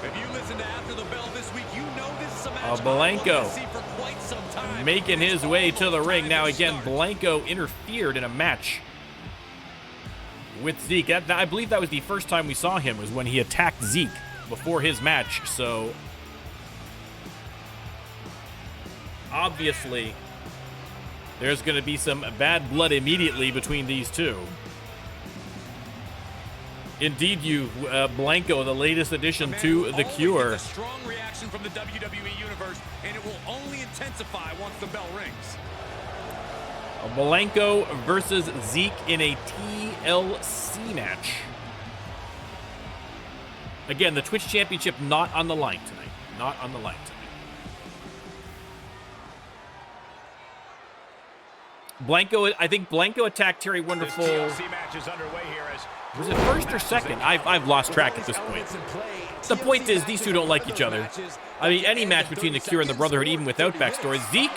If you listen to After the Bell this week, you know this is a match Blanco see for quite some time. making his way to the ring. Now again, Blanco interfered in a match with Zeke. I believe that was the first time we saw him, was when he attacked Zeke before his match. So obviously there's going to be some bad blood immediately between these two. Indeed, Blanco, the latest addition to the C.U.R.E. A strong reaction from the WWE Universe, and it will only intensify once the bell rings. Blanco versus Zeke in a TLC match. Again, the Twitch Championship not on the line tonight. Not on the line tonight. Blanco, I think Blanco attacked Terry Wonderful. This TLC match is underway here as Was it first or second? I've lost track at this point. The point is, these two don't like each other. I mean, any match between the C.U.R.E. and the Brotherhood, even without backstory. Zeke?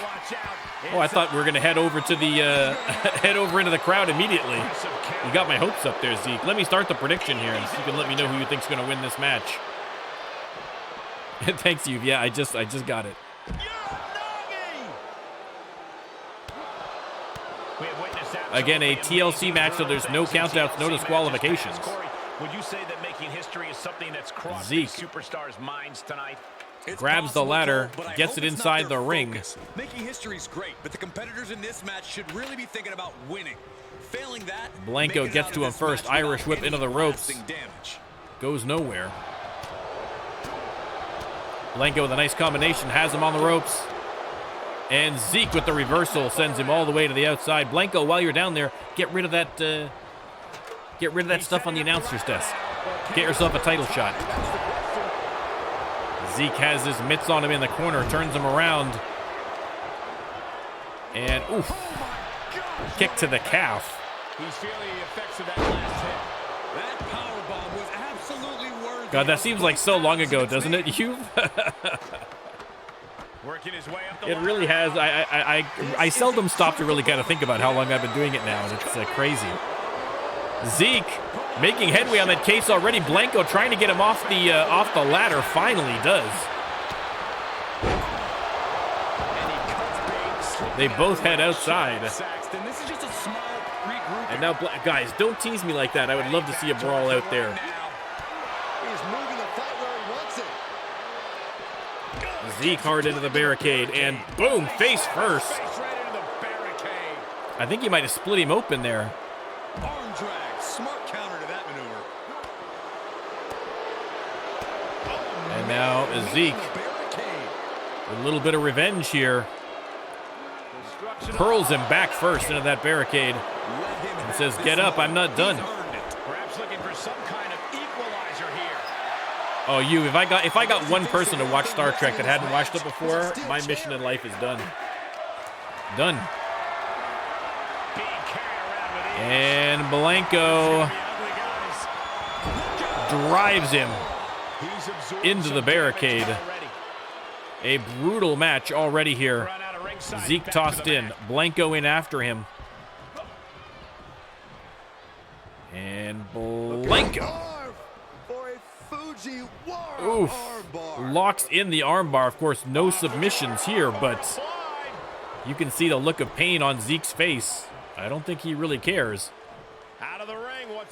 Oh, I thought we were going to head over to the head over into the crowd immediately. You got my hopes up there, Zeke. Let me start the prediction here, so you can let me know who you think's going to win this match. Thanks, you. Yeah, I just got it. Again, a TLC match, so there's no countouts, no disqualifications. Would you say that making history is something that's crossed Zeke superstars' minds tonight? grabs the ladder, gets it inside the ring. Making history is great, but the competitors in this match should really be thinking about winning. Failing that, Blanco gets to him first. Irish whip into the ropes. Goes nowhere. Blanco with a nice combination, has him on the ropes. And Zeke with the reversal sends him all the way to the outside. Blanco, while you're down there, get rid of that stuff on the announcer's desk. Get yourself a title shot. Zeke has his mitts on him in the corner, turns him around. And, oof, kick to the calf. He's feeling the effects of that last hit. That powerbomb was absolutely worthy. God, that seems like so long ago, doesn't it, you? Working his way up the It really has. I seldom stop to really kind of think about how long I've been doing it now, and it's crazy. Zeke making headway on that case already. Blanco trying to get him off the ladder. Finally does. They both head outside. And now, guys, don't tease me like that. I would love to see a brawl out there. He's moving the fight where he wants it. Zeke hard into the barricade, and boom, face first. I think he might have split him open there. Arm drag. Smart counter to that maneuver. And now Zeke, a little bit of revenge here. Curls him back first into that barricade and says, "Get up, I'm not done." Perhaps looking for some kind of equalizer here. Oh, if I got one person to watch Star Trek that hadn't watched it before, my mission in life is done. Done. And Blanco drives him into the barricade. A brutal match already here. Zeke tossed in, Blanco in after him. And Blanco. Oof. Locks in the armbar. Of course, no submissions here, but you can see the look of pain on Zeke's face. I don't think he really cares.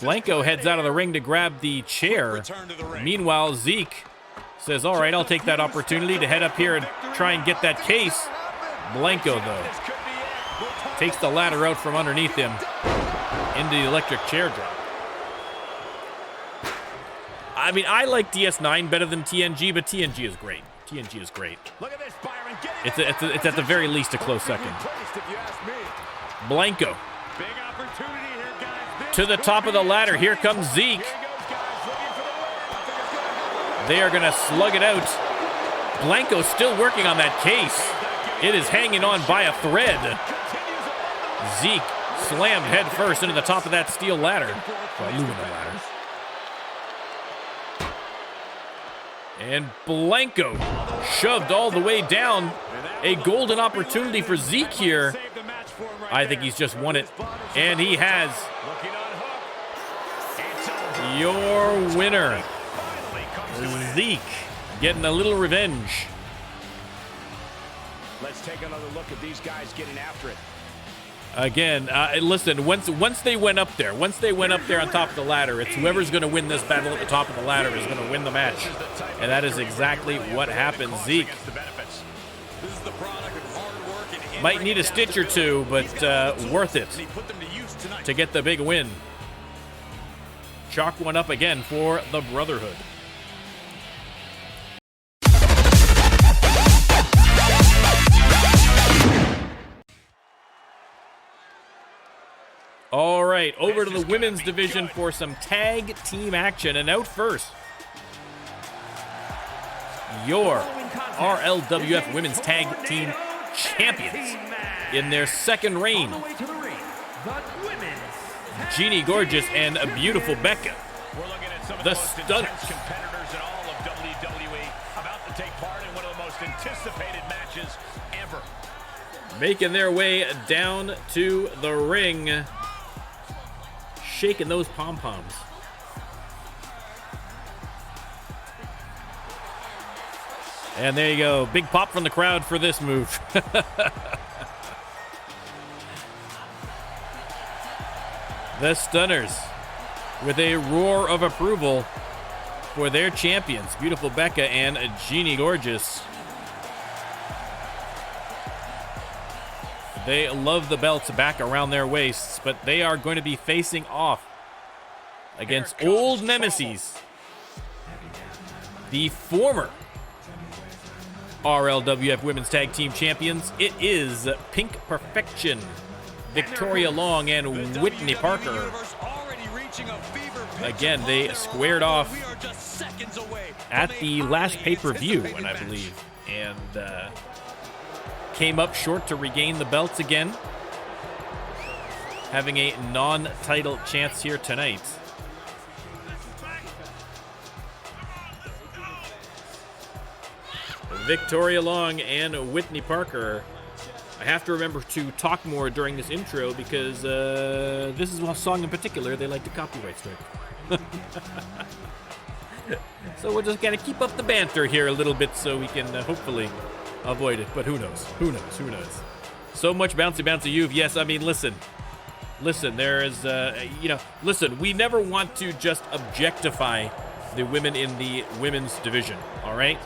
Blanco heads out of the ring to grab the chair. Meanwhile, Zeke says, all right, I'll take that opportunity to head up here and try and get that case. Blanco, though, takes the ladder out from underneath him into the electric chair drop. I mean, I like DS9 better than TNG, but TNG is great. TNG is great. It's at the very least a close second. Blanco to the top of the ladder. Here comes Zeke. They are going to slug it out. Blanco still working on that case. It is hanging on by a thread. Zeke slammed head first into the top of that steel ladder. Or aluminum ladder. And Blanco shoved all the way down. A golden opportunity for Zeke here. I think he's just won it. And he has. Your winner, Zeke, getting a little revenge. Let's take another look at these guys getting after it. Again, listen, once they went up there on top of the ladder, it's whoever's going to win this battle at the top of the ladder is going to win the match. And that is exactly what happened. Zeke might need a stitch or two, but worth it to get the big win. Chalk one up again for the Brotherhood. All right, over to the women's division for some tag team action. And out first, your RLWF Women's Tag Team Champions in their second reign. Jeannie Gorgeous and a beautiful Becca. The Stunners. Competitors in all of WWE about to take part in one of the most anticipated matches ever. Making their way down to the ring. Shaking those pom-poms. And there you go. Big pop from the crowd for this move. The Stunners with a roar of approval for their champions, beautiful Becca and Jeannie Gorgeous. They love the belts back around their waists, but they are going to be facing off against old nemesis, the former RLWF Women's Tag Team Champions. It is Pink Perfection, Victoria Long and Whitney Parker. Again, they squared off at the last pay-per-view, and I believe, and came up short to regain the belts again, having a non-title chance here tonight. Victoria Long and Whitney Parker. I have to remember to talk more during this intro because this is a song in particular they like to copyright strike. So we're just gonna keep up the banter here a little bit so we can hopefully avoid it. But who knows? Who knows? Who knows? So much bouncy you've. Yes, I mean, listen, there is, listen, we never want to just objectify the women in the women's division, all right?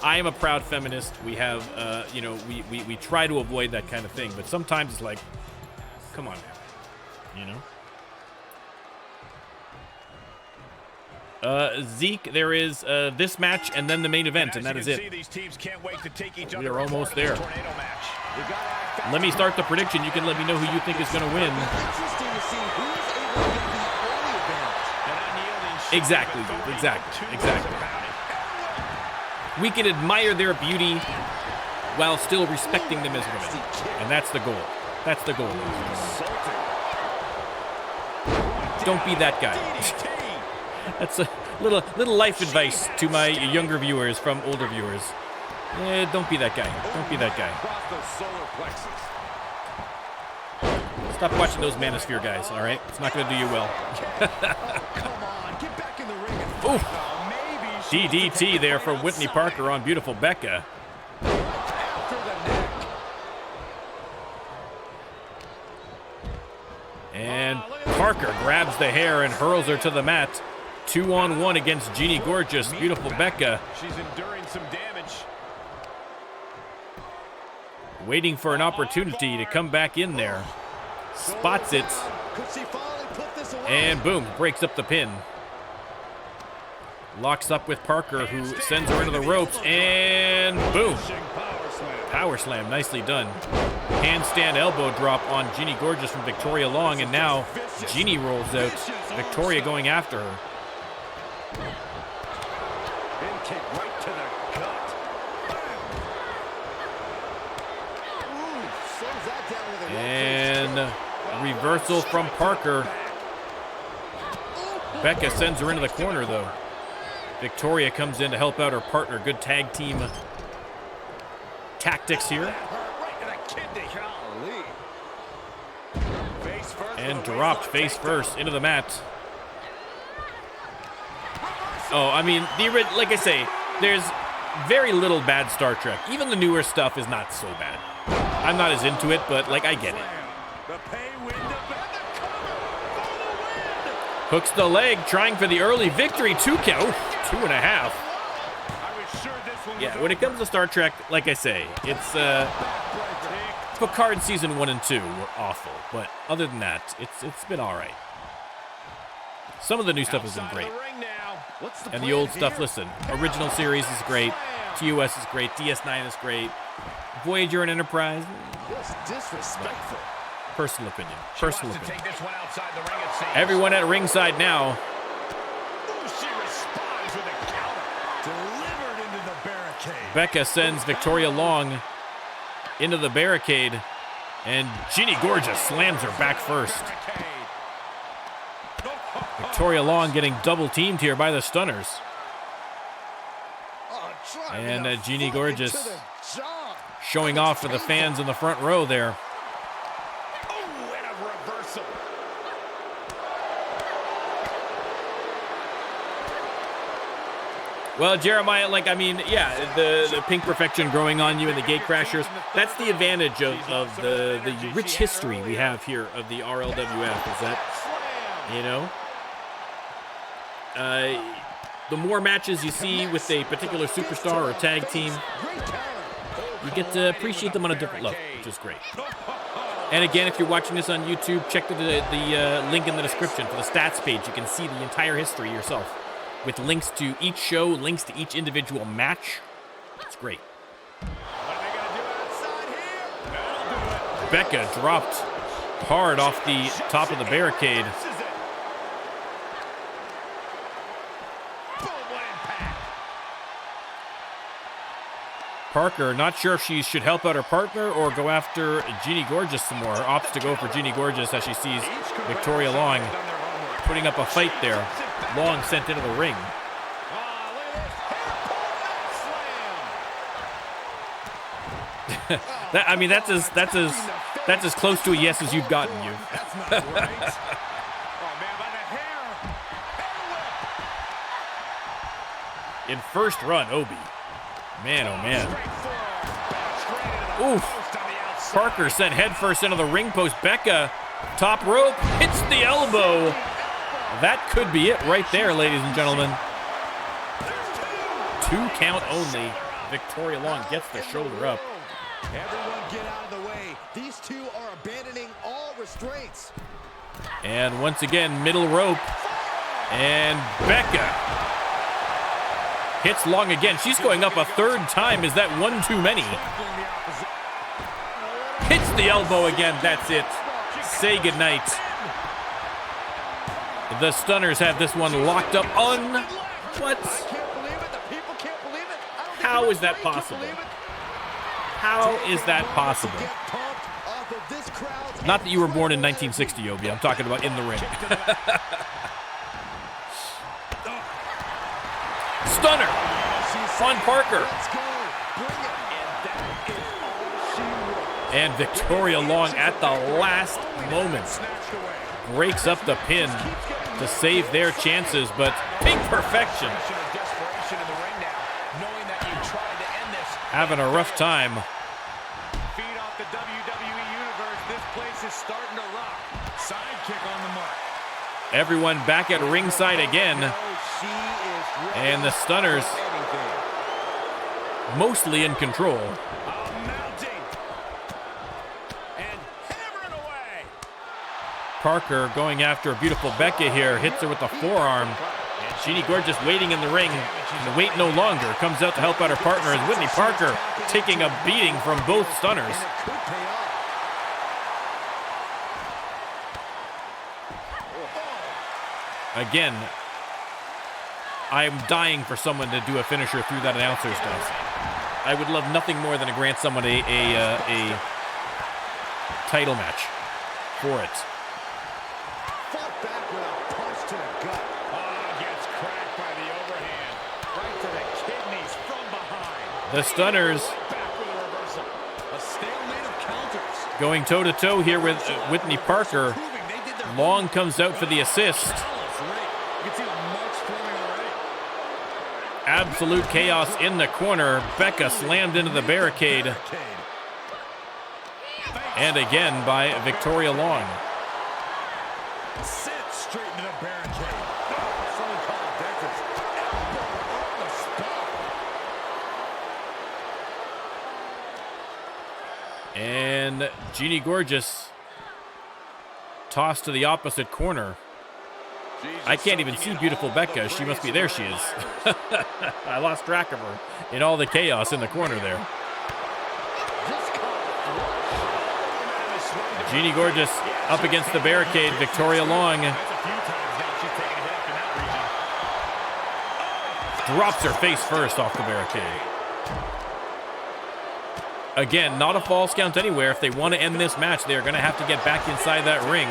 I am a proud feminist. We have, we try to avoid that kind of thing, but sometimes it's like, come on, man, you know? Zeke, there is this match and then the main event, and that is it. We are almost there. Let me start the prediction. You can let me know who you think is going to win. Exactly. We can admire their beauty while still respecting them as women. And that's the goal. That's the goal. Don't be that guy. That's a little life advice to my younger viewers from older viewers. Don't be that guy. Don't be that guy. Stop watching those Manosphere guys, all right? It's not going to do you well. Oof. DDT there from Whitney Parker on beautiful Becca. And Parker grabs the hair and hurls her to the mat. 2-on-1 against Jeannie Gorgeous. Beautiful Becca. She's enduring some damage. Waiting for an opportunity to come back in there. Spots it. And boom, breaks up the pin. Locks up with Parker, who sends her into the ropes, and boom. Power slam, nicely done. Handstand elbow drop on Jeannie Gorgeous from Victoria Long, and now Jeannie rolls out. Victoria going after her. Kick right to the gut. And reversal from Parker. Becca sends her into the corner, though. Victoria comes in to help out her partner. Good tag team tactics here. And dropped face first into the mat. Oh, I mean, like I say, there's very little bad Star Trek. Even the newer stuff is not so bad. I'm not as into it, but, like, I get it. Hooks the leg, trying for the early victory. 2 count. 2.5. Yeah, when it comes to Star Trek, like I say, it's Picard season 1 and 2 were awful, but other than that, it's been all right. Some of the new stuff has been great, and the old stuff. Listen, original series is great. TOS is great. DS9 is great. Voyager and Enterprise. Disrespectful. Personal opinion. Personal opinion. Everyone at ringside now. Becca sends Victoria Long into the barricade, and Jeannie Gorgeous slams her back first. Victoria Long getting double teamed here by the Stunners. And Jeannie Gorgeous showing off for the fans in the front row there. Well, Jeremiah, the Pink Perfection growing on you and the Gate Crashers, that's the advantage of the rich history we have here of the RLWF, is that, the more matches you see with a particular superstar or a tag team, you get to appreciate them on a different level, which is great. And again, if you're watching this on YouTube, check the link in the description for the stats page. You can see the entire history yourself, with links to each show, links to each individual match. It's great. Becca dropped hard off the top of the barricade. Parker, not sure if she should help out her partner or go after Jeannie Gorgeous some more. Opts to go for Jeannie Gorgeous as she sees Victoria Long putting up a fight there. Long sent into the ring. That's as close to a yes as you've gotten, you. In first run, Obi. Man, oh man. Oof. Parker sent headfirst into the ring post. Becca, top rope, hits the elbow. That could be it right there, ladies and gentlemen. 2 count only. Victoria Long gets the shoulder up. Everyone get out of the way. These two are abandoning all restraints. And once again, middle rope. And Becca hits Long again. She's going up a third time. Is that one too many? Hits the elbow again. That's it. Say goodnight. The Stunners have this one locked up. What? How is that possible? How is that possible? Not that you were born in 1960, Obi. I'm talking about in the ring. Stunner on Parker. And Victoria Long at the last moment breaks up the pin to save their chances, but pink perfection. Having a rough time. Feed off the WWE Universe. This place is starting to rock. Sidekick on the mark. Everyone back at ringside again. And the Stunners mostly in control. Mounting. And hammering away. Parker going after a beautiful Becca here. Hits her with the forearm. Jeannie Gorgeous waiting in the ring. And wait no longer. Comes out to help out her partner as Whitney Parker taking a beating from both Stunners. Again, I'm dying for someone to do a finisher through that announcer's desk. I would love nothing more than to grant someone a title match for it. Fought back with a punch to the gut. Gets cracked by the overhand. Right to the kidneys from behind. The Stunners Back with a reversal. A stalemate of counters. going toe-to-toe here with Whitney Parker. Long comes out for the assist. Absolute chaos in the corner. Becca slammed into the barricade. And again by Victoria Long. Sit straight into the barricade. Someone called Becca's elbow on the spot. And Jeannie Gorgeous tossed to the opposite corner. I can't even see beautiful Becca. She must be there. She is. I lost track of her in all the chaos in the corner there. Jeannie Gorgeous up against the barricade. Victoria Long drops her face first off the barricade. Again, not a false count anywhere. If they want to end this match, they're going to have to get back inside that ring.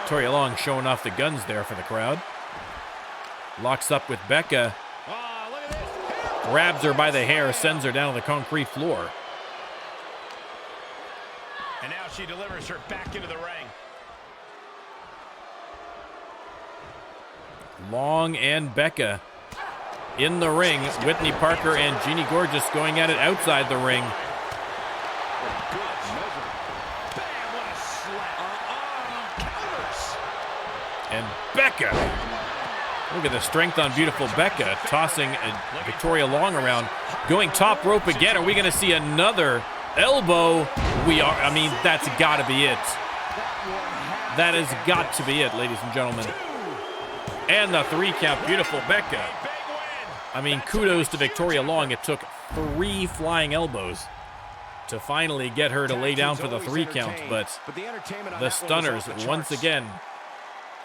Victoria Long showing off the guns there for the crowd. Locks up with Becca. Grabs her by the hair, sends her down to the concrete floor. And now she delivers her back into the ring. Long and Becca in the ring. Whitney Parker and Jeannie Gorgeous going at it outside the ring. And Becca, look at the strength on beautiful Becca, tossing Victoria Long around, going top rope again. Are we going to see another elbow? We are. I mean, that's got to be it. That has got to be it, ladies and gentlemen. And the 3 count, beautiful Becca. I mean, kudos to Victoria Long. It took 3 flying elbows to finally get her to lay down for the 3 count, but the Stunners once again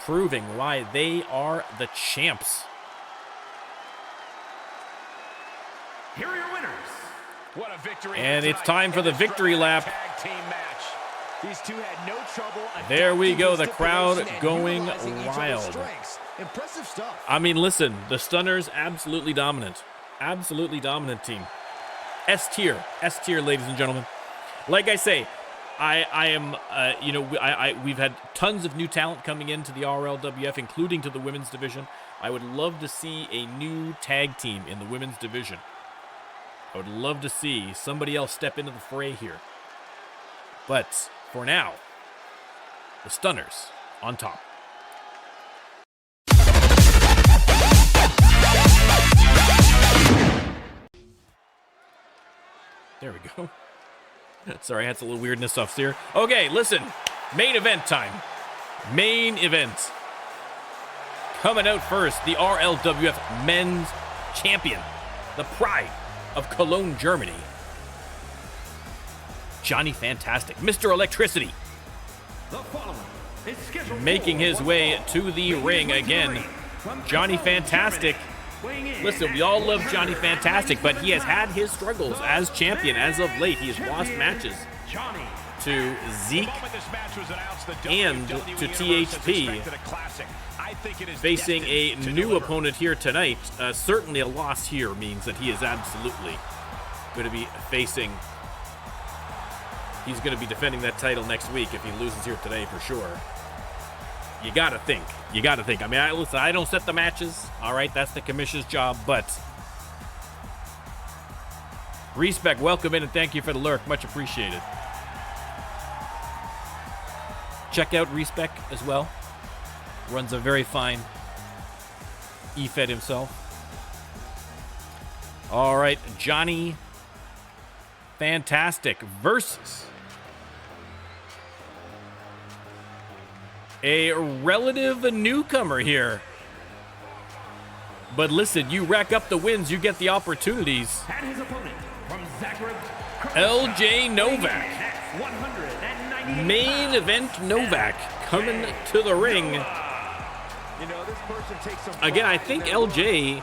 proving why they are the champs. Here are your winners. What a victory. And it's time for the victory lap. Tag team match. These two had no trouble. There we go, the adapting crowd stipulation and going utilizing each other's wild. strengths. Impressive stuff. I mean, listen, the Stunners absolutely dominant. Absolutely dominant team. S tier, ladies and gentlemen. Like I say, I am, you know, we've had tons of new talent coming into the RLWF, including to the women's division. I would love to see a new tag team in the women's division. I would love to see somebody else step into the fray here. But for now, the Stunners on top. There we go. Sorry, I had some little weirdness stuff here. Okay, listen. Main event time. Main event. Coming out first, the RLWF Men's Champion. The pride of Cologne, Germany. Johnny Fantastic. Mr. Electricity. The following is scheduled Making his way to the ring again. Johnny Fantastic. Listen, we all love Johnny Fantastic, but he has had his struggles as champion as of late. He has lost matches to Zeke and to THP. Facing a new opponent here tonight. Certainly a loss here means that he is absolutely going to be facing... He's going to be defending that title next week if he loses here today for sure. You got to think. You got to think. I mean, listen, I don't set the matches. All right, that's the commission's job, but... Respect, welcome in, and thank you for the lurk. Much appreciated. Check out Respect as well. Runs a very fine E-Fed himself. All right, Johnny Fantastic versus a relative newcomer here. But listen, you rack up the wins, you get the opportunities. And his opponent from Zagreb, LJ Novak. 190 Main event Novak coming to the ring. Again, I think LJ,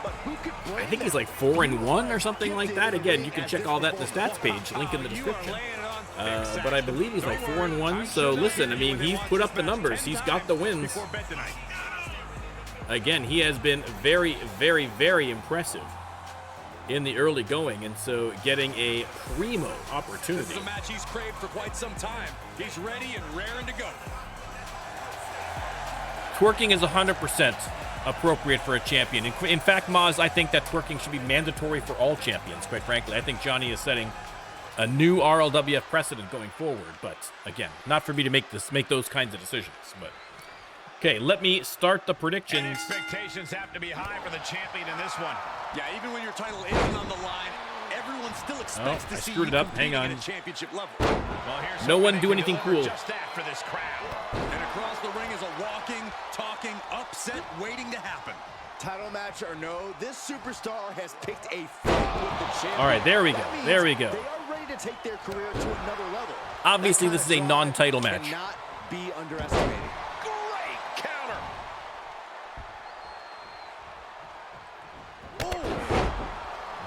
I think he's like 4-1 or something like that. Again, you can check all that in the stats page, link in the description. But I believe he's like 4-1. So listen, I mean, he's put up the numbers. He's got the wins. Again, he has been very, very, very impressive in the early going, and so getting a primo opportunity. This is a match he's craved for quite some time. He's ready and raring to go. Twerking is 100% appropriate for a champion. In fact, Maz, I think that twerking should be mandatory for all champions, quite frankly. I think Johnny is setting a new RLWF precedent going forward, but again, not for me to make those kinds of decisions. But okay, let me start the predictions. Expectations have to be high for the champion in this one. Yeah, even when your title isn't on the line, everyone still expects to see you screwed it up. Hang on. at a championship level. Well, here's No one something do that anything can deliver cool. Just that for this crowd. And across the ring is a walking, talking upset waiting to happen. Title match or no, this superstar has picked a fight with the champion. All right, there we go. That means There we go. They are ready to take their career to another level. Obviously, That this is a kind of non-title drive match. cannot be underestimated. Great counter.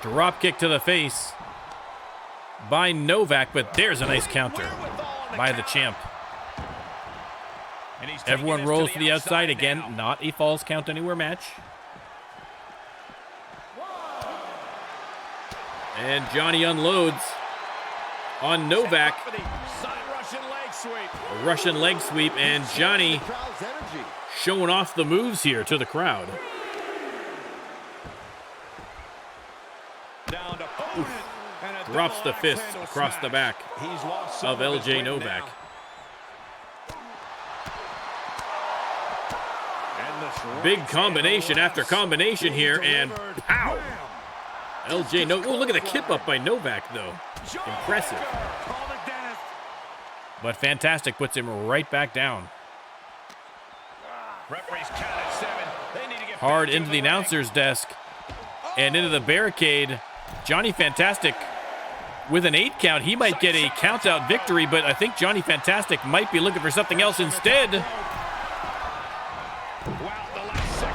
Drop kick to the face by Novak, but there's a nice counter by the champ. And he's taking Everyone this rolls to the outside now. again. Not a falls count anywhere match. And Johnny unloads on Novak. For the side Russian leg sweep. A Russian leg sweep, and Johnny Crowd's energy. showing off the moves here to the crowd. Down to opponent. And a Drops double the fist axe handle across the smash. back He's lost some of his LJ weight Novak. now. And this Big right combination hand after combination here, and delivered. pow! Wham! LJ Novak. Oh, look at the kip up by Novak, though. Impressive. Call the dentist. But Fantastic puts him right back down. Referee's count at 7. They need to get Hard back to into the ring. announcer's desk and into the barricade. Johnny Fantastic with an 8 count, he might get a count-out victory, but I think Johnny Fantastic might be looking for something else instead.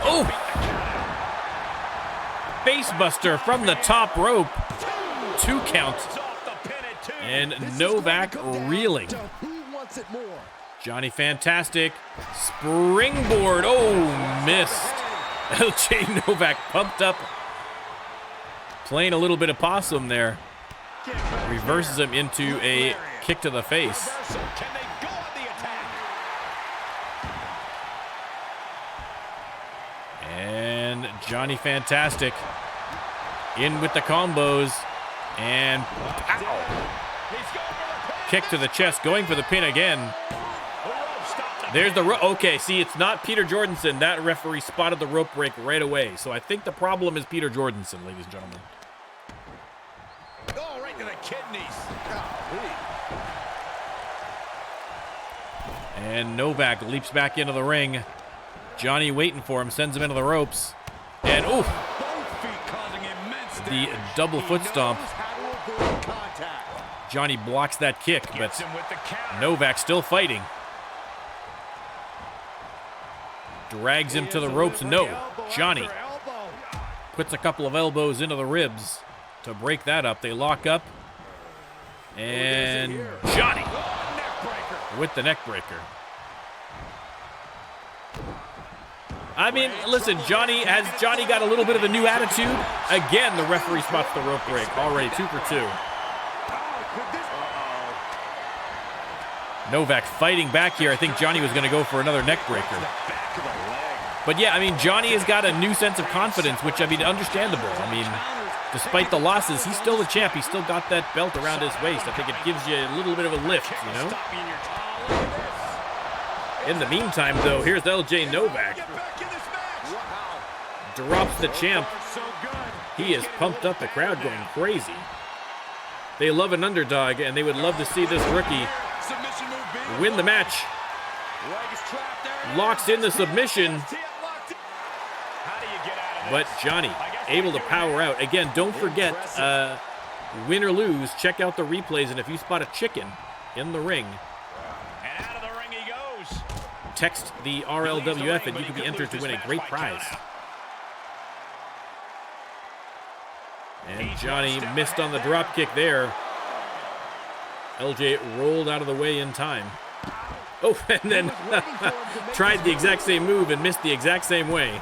Oh! Facebuster from the top rope. 2 count. And Novak reeling. Johnny Fantastic. Springboard. Oh, missed. LJ Novak pumped up. Playing a little bit of possum there. Reverses him into a kick to the face. And Johnny Fantastic in with the combos. And pow! Kick to the chest, going for the pin again. There's the rope. Okay, see, it's not Peter Jordanson. That referee spotted the rope break right away. So I think the problem is Peter Jordanson, ladies and gentlemen. Oh, right to the kidneys. And Novak leaps back into the ring. Johnny waiting for him, sends him into the ropes. And, oof, the double foot stomp. Johnny blocks that kick, but Novak still fighting. Drags him to the ropes. No, Johnny puts a couple of elbows into the ribs to break that up. They lock up. And Johnny with the neck breaker. I mean, listen, Johnny got a little bit of a new attitude? Again, the referee spots the rope break. Already 2 for 2. Novak fighting back here. I think Johnny was going to go for another neck breaker. But yeah, I mean, Johnny has got a new sense of confidence, which, I mean, understandable. I mean, despite the losses, he's still the champ. He's still got that belt around his waist. I think it gives you a little bit of a lift, you know? In the meantime, though, here's LJ Novak. Drops the champ. He is pumped up, the crowd going crazy. They love an underdog, and they would love to see this rookie win the match. Locks in the submission. But Johnny able to power out. Again, don't forget, win or lose, check out the replays, and if you spot a chicken in the ring, And out of the ring he goes. text the RLWF and you can be entered to win a great prize. And Johnny missed on the drop kick there. LJ rolled out of the way in time. Oh, and then tried the exact same move and missed the exact same way.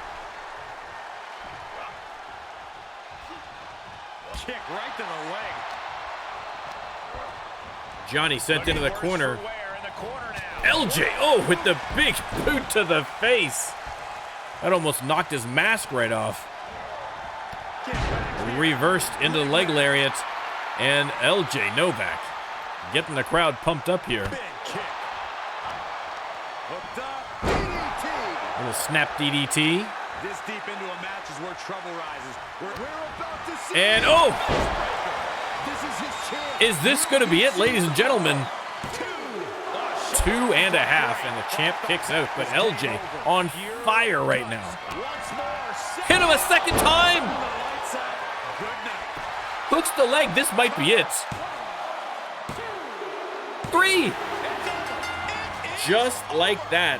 Kick right to the leg. Johnny sent into the corner. LJ, oh, with the big boot to the face. That almost knocked his mask right off. Reversed into the leg lariat. And LJ Novak getting the crowd pumped up here. Little snap DDT. This deep into a match is where trouble rises. We're about to see. And oh! This is his chance. Is this going to be it, ladies and gentlemen? 2.5, and the champ kicks out. But LJ on fire right now. Hit him a second time! Hooks the leg. This might be it. 3! Just like that.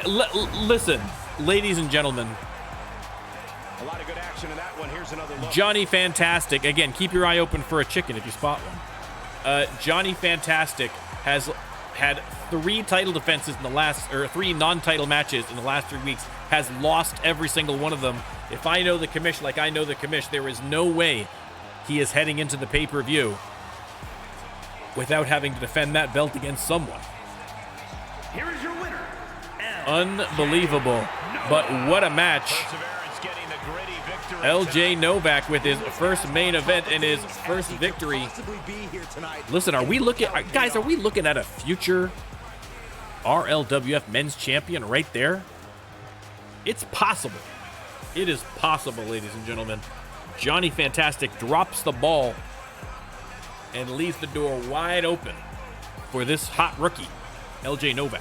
Listen, ladies and gentlemen. A lot of good action in that one. Here's another look. Johnny Fantastic. Again, keep your eye open for a chicken if you spot one. Johnny Fantastic has had 3 title defenses in the last, or 3 non-title matches in the last 3 weeks. Has lost every single one of them. If I know the commish like I know the commish, there is no way he is heading into the pay-per-view without having to defend that belt against someone. Here is your winner. Unbelievable. But what a match. LJ Novak with his first main event and his first victory. Listen, are we looking at a future RLWF men's champion right there? It's possible. It is possible, ladies and gentlemen. Johnny Fantastic drops the ball and leaves the door wide open for this hot rookie, LJ Novak.